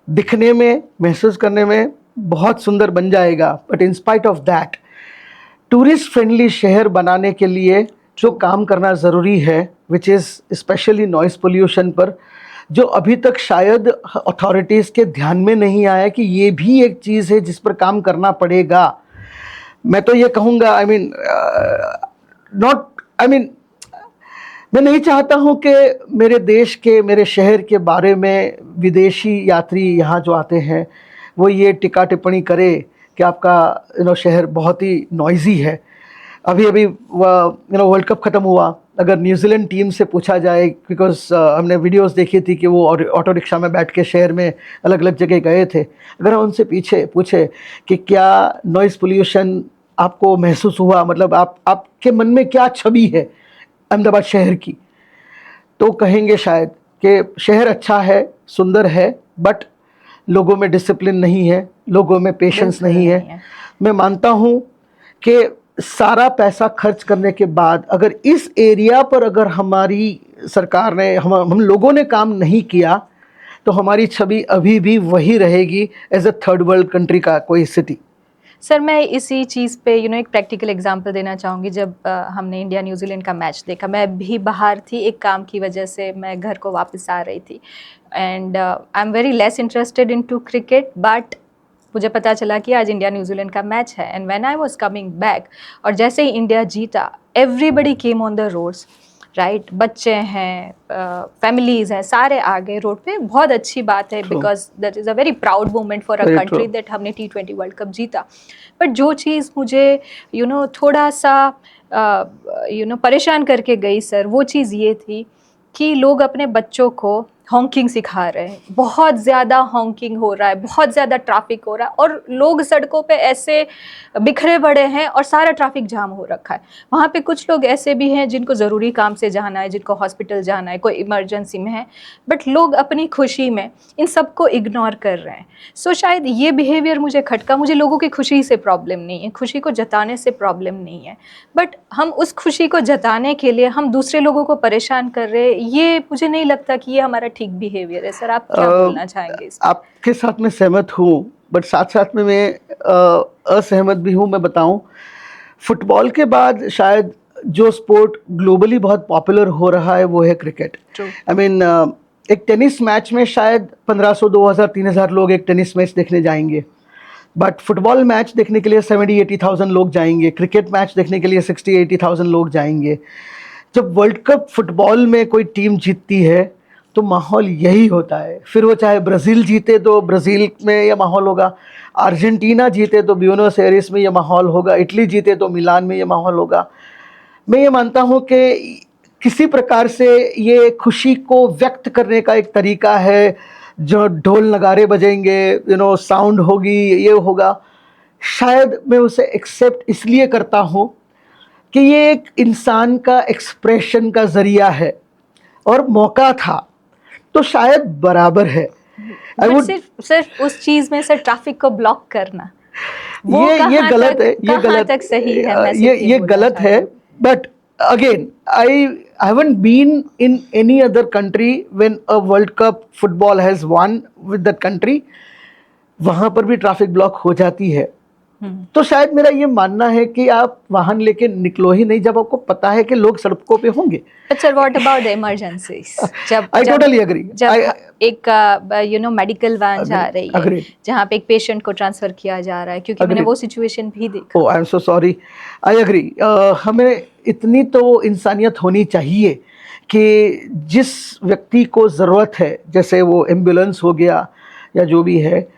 दिखने में, महसूस करने में बहुत सुंदर बन जाएगा। But in spite of that, tourist friendly शहर बनाने के लिए जो काम करना ज़रूरी है, which is specially noise pollution पर, जो अभी तक शायद अथॉरिटीज़ के ध्यान में नहीं आया कि ये भी एक चीज़ है जिस पर काम करना पड़ेगा। मैं तो ये कहूँगा, मैं नहीं चाहता हूँ कि मेरे देश के, मेरे शहर के बारे में विदेशी यात्री यहाँ जो आते हैं वो ये टिक्का टिप्पणी करे कि आपका शहर बहुत ही नॉइज़ी है। अभी वर्ल्ड कप ख़त्म हुआ, अगर न्यूजीलैंड टीम से पूछा जाए, बिकॉज हमने वीडियोस देखी थी कि वो ऑटो रिक्शा में बैठ के शहर में अलग अलग जगह गए थे, अगर हम उनसे पूछे कि क्या नॉइज़ पोल्यूशन आपको महसूस हुआ, मतलब आपके मन में क्या छवि है अहमदाबाद शहर की, तो कहेंगे शायद कि शहर अच्छा है, सुंदर है, बट लोगों में डिसिप्लिन नहीं है, लोगों में पेशेंस नहीं है। मैं मानता हूँ कि सारा पैसा खर्च करने के बाद अगर इस एरिया पर अगर हमारी सरकार ने, हम लोगों ने काम नहीं किया, तो हमारी छवि अभी भी वही रहेगी as a third world country का कोई सिटी। सर मैं इसी चीज़ पे एक प्रैक्टिकल एग्जांपल देना चाहूँगी। जब हमने इंडिया न्यूजीलैंड का मैच देखा, मैं भी बाहर थी, एक काम की वजह से मैं घर को वापस आ रही थी, and I am very less interested in to cricket, but मुझे पता चला कि आज इंडिया न्यूजीलैंड का मैच है। And when I was coming back, और जैसे ही इंडिया जीता, everybody came on the roads, right, बच्चे हैं, फैमिलीज़ हैं, सारे आ गए रोड पे। बहुत अच्छी बात है, because that is a very proud moment for a country that हमने T20 वर्ल्ड कप जीता। बट जो चीज़ मुझे थोड़ा सा परेशान करके गई सर, वो चीज़ ये थी कि लोग अपने बच्चों को हॉकिंग सिखा रहे हैं, बहुत ज़्यादा हॉकिंग हो रहा है, बहुत ज़्यादा ट्रैफिक हो रहा है और लोग सड़कों पे ऐसे बिखरे पड़े हैं और सारा ट्रैफिक जाम हो रखा है। वहाँ पे कुछ लोग ऐसे भी हैं जिनको ज़रूरी काम से जाना है, जिनको हॉस्पिटल जाना है, कोई इमरजेंसी में है, बट लोग अपनी खुशी में इन सबको इग्नोर कर रहे हैं। सो शायद ये बिहेवियर मुझे खटका। मुझे लोगों की खुशी से प्रॉब्लम नहीं है, खुशी को जताने से प्रॉब्लम नहीं है, बट हम उस खुशी को जताने के लिए हम दूसरे लोगों को परेशान कर रहे हैं, ये मुझे नहीं लगता कि ये हमारा ठीक बिहेवियर है। सर, आप क्या बोलना चाहेंगे इस पे? आपके साथ में सहमत हूँ, बट साथ साथ में मैं असहमत भी हूँ। मैं बताऊँ, फुटबॉल के बाद शायद जो स्पोर्ट ग्लोबली बहुत पॉपुलर हो रहा है वो है क्रिकेट। True. आई मीन एक टेनिस मैच में शायद 1500, 2000, 3000 लोग एक टेनिस मैच देखने जाएंगे, बट फुटबॉल मैच देखने के लिए 70-80,000 लोग जाएंगे, क्रिकेट मैच देखने के लिए 60-80,000 लोग जाएंगे। जब वर्ल्ड कप फुटबॉल में कोई टीम जीतती है तो माहौल यही होता है। फिर वो चाहे ब्राज़ील जीते तो ब्राज़ील में यह माहौल होगा, अर्जेंटीना जीते तो ब्यूनस एयर्स में यह माहौल होगा, इटली जीते तो मिलान में यह माहौल होगा। मैं ये मानता हूँ कि किसी प्रकार से ये खुशी को व्यक्त करने का एक तरीका है, जो ढोल नगारे बजेंगे, साउंड होगी, ये होगा। शायद मैं उसे एक्सेप्ट इसलिए करता हूँ कि ये एक इंसान का एक्सप्रेशन का ज़रिया है और मौका था, तो शायद बराबर है। बट सिर्फ उस चीज़ में सर ट्रैफिक को ब्लॉक करना, वो ये गलत है, ये गलत तक सही है? मैं ये गलत है। But again, I haven't been in any other country when a World Cup football has won with that country, वहाँ पर भी ट्रैफिक ब्लॉक हो जाती है। तो शायद मेरा ये मानना है कि आप वाहन लेके निकलो ही नहीं जब आपको पता है कि लोग सड़कों पे होंगे। Sir, what about the emergencies? I totally agree. जब एक मेडिकल वैन जा रही है Agreed. जहाँ पे एक पेशेंट को ट्रांसफर किया जा रहा है, क्योंकि मैंने वो सिचुएशन भी देखा। Oh, I'm so sorry. I agree. हमें इतनी तो इंसानियत होनी चाहिए कि जिस व्यक्ति को ज़रूरत है, जैसे वो एम्बुलेंस हो गया या जो भी है,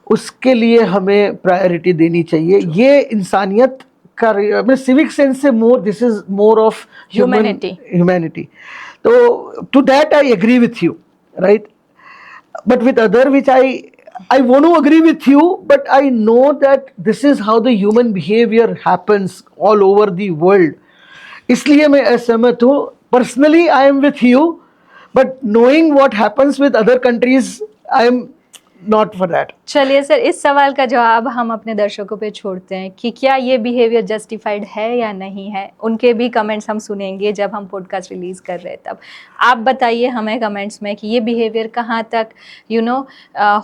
उसके लिए हमें प्रायोरिटी देनी चाहिए। ये इंसानियत का सिविक सेंस से more, this is more of humanity. तो to that I agree with you, right? But with other which I want to agree with you, but I know that this is how the human behavior happens all over the world. इसलिए मैं असहमत हूँ। Personally, I am with you, but knowing what happens with other countries, I am not for that. चलिए sir, इस सवाल का जवाब हम अपने दर्शकों पे छोड़ते हैं कि क्या ये बिहेवियर जस्टिफाइड है या नहीं है। उनके भी कमेंट्स हम सुनेंगे जब हम पॉडकास्ट रिलीज कर रहे हैं तब। आप बताइए हमें कमेंट्स में कि ये बिहेवियर कहाँ तक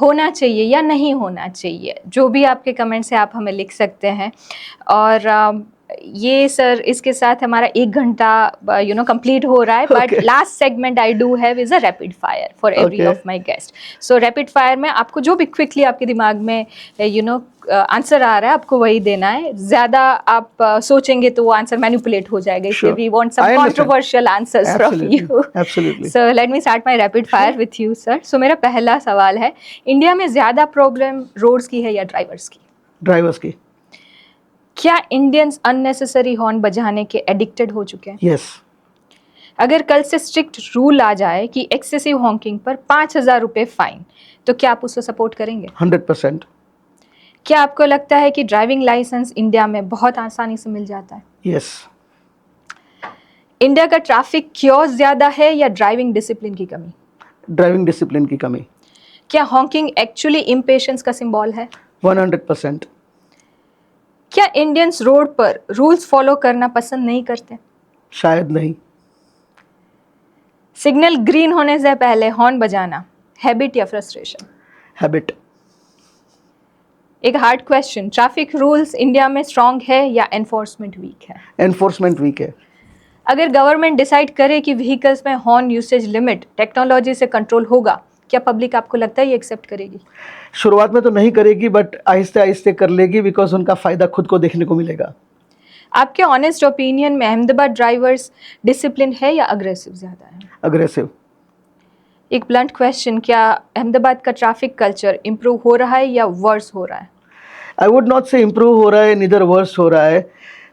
होना चाहिए या नहीं होना चाहिए। जो भी आपके कमेंट्स हैं आप हमें लिख सकते हैं। और ये सर, इसके साथ हमारा 1 घंटा कंप्लीट हो रहा है। But last segment I do have is a rapid fire for every of my guest. So rapid fire में आपको जो भी क्विकली आपके दिमाग में आंसर आ रहा है आपको वही देना है। ज़्यादा आप सोचेंगे तो वो आंसर मैनिपुलेट हो जाएगा, इसलिए we want some controversial answers from you. So let me start my rapid fire with you sir. So मेरा पहला सवाल है, इंडिया में ज़्यादा प्रॉब्लम रोड्स की है या ड्राइवर्स की? ड्राइवर्स की। क्या इंडियंस अननेसेसरी हॉर्न बजाने के एडिक्टेड हो चुके हैं? यस। अगर कल से स्ट्रिक्ट रूल आ जाए कि एक्सेसिव हॉकिंग पर 5,000 रुपये फाइन, तो क्या आप उसको सपोर्ट करेंगे? 100%। क्या आपको लगता है कि ड्राइविंग लाइसेंस इंडिया में बहुत आसानी से मिल जाता है? यस। इंडिया का ट्रैफिक क्यों ज़्यादा है या ड्राइविंग डिसिप्लिन की कमी? ड्राइविंग डिसिप्लिन की कमी। क्या हॉकिंग एक्चुअली इम्पेशेंस का सिंबल है? 100%। क्या इंडियंस रोड पर रूल्स फॉलो करना पसंद नहीं करते? शायद नहीं। सिग्नल ग्रीन होने से पहले हॉर्न बजाना हैबिट या फ्रस्ट्रेशन? हैबिट। एक hard question, traffic rules India में स्ट्रांग है या एनफोर्समेंट वीक है? एनफोर्समेंट वीक है। अगर गवर्नमेंट डिसाइड करे कि व्हीकल्स में हॉर्न यूसेज लिमिट टेक्नोलॉजी से कंट्रोल होगा, क्या पब्लिक आपको लगता है ये एक्सेप्ट करेगी? शुरुआत में तो नहीं करेगी, बट आहिस्ते आहिस्ते कर लेगी, बिकॉज उनका फ़ायदा खुद को देखने को मिलेगा। आपके ऑनेस्ट ओपिनियन में अहमदाबाद ड्राइवर्स डिसिप्लिन है या अग्रेसिव ज़्यादा है? अग्रेसिव। एक ब्लंट क्वेश्चन, क्या अहमदाबाद का ट्रैफिक कल्चर इम्प्रूव हो रहा है या वर्स हो रहा है? आई वुड नॉट से इम्प्रूव हो रहा है, निदर वर्स हो रहा है,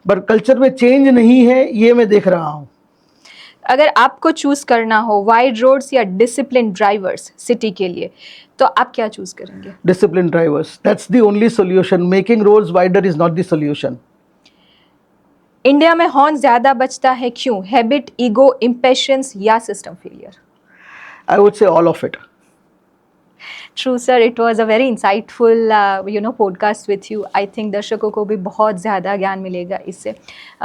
बट कल्चर में चेंज नहीं है, ये मैं देख रहा हूँ। अगर आपको चूज करना हो वाइड रोड्स या डिसिप्लिन ड्राइवर्स सिटी के लिए, तो आप क्या चूज करेंगे? Disciplined drivers. That's the only solution. Making roads wider is not the solution. India में हॉर्न ज्यादा बजता है क्यों? हैबिट, ईगो, इम्पेशंस या system failure? I would say all of it. True sir, it was a very insightful podcast with you. I think दर्शकों को भी बहुत ज़्यादा ज्ञान मिलेगा इससे।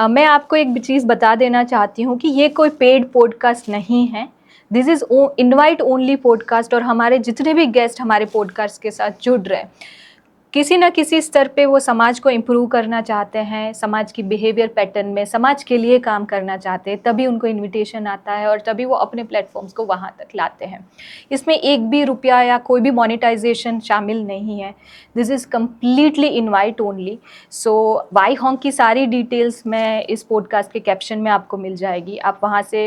मैं आपको एक चीज़ बता देना चाहती हूँ कि ये कोई पेड पॉडकास्ट नहीं है, this is invite only podcast. और हमारे जितने भी गेस्ट हमारे पॉडकास्ट के साथ जुड़ रहे हैं, किसी न किसी स्तर पे वो समाज को इम्प्रूव करना चाहते हैं, समाज की बिहेवियर पैटर्न में समाज के लिए काम करना चाहते हैं, तभी उनको इनविटेशन आता है और तभी वो अपने प्लेटफॉर्म्स को वहाँ तक लाते हैं। इसमें एक भी रुपया या कोई भी मोनेटाइजेशन शामिल नहीं है, this is completely invite only. So वाई हॉन्क की सारी डिटेल्स मैं इस पॉडकास्ट के कैप्शन में आपको मिल जाएगी। आप वहाँ से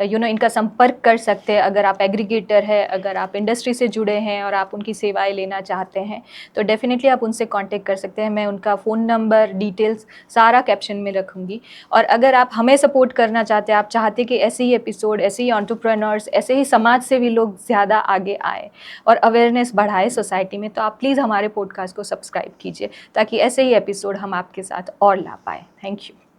इनका संपर्क कर सकते हैं। अगर आप एग्रीगेटर है, अगर आप इंडस्ट्री से जुड़े हैं और आप उनकी सेवाएं लेना चाहते हैं, तो डेफिनेटली आप उनसे कांटेक्ट कर सकते हैं। मैं उनका फ़ोन नंबर, डिटेल्स सारा कैप्शन में रखूँगी। और अगर आप हमें सपोर्ट करना चाहते हैं, आप चाहते हैं कि ऐसे ही एपिसोड, ऐसे ही एंटरप्रेन्योर्स, ऐसे ही समाज से भी लोग ज़्यादा आगे आए और अवेयरनेस बढ़ाए सोसाइटी में, तो आप प्लीज़ हमारे पॉडकास्ट को सब्सक्राइब कीजिए ताकि ऐसे ही एपिसोड हम आपके साथ और ला पाए। Thank you.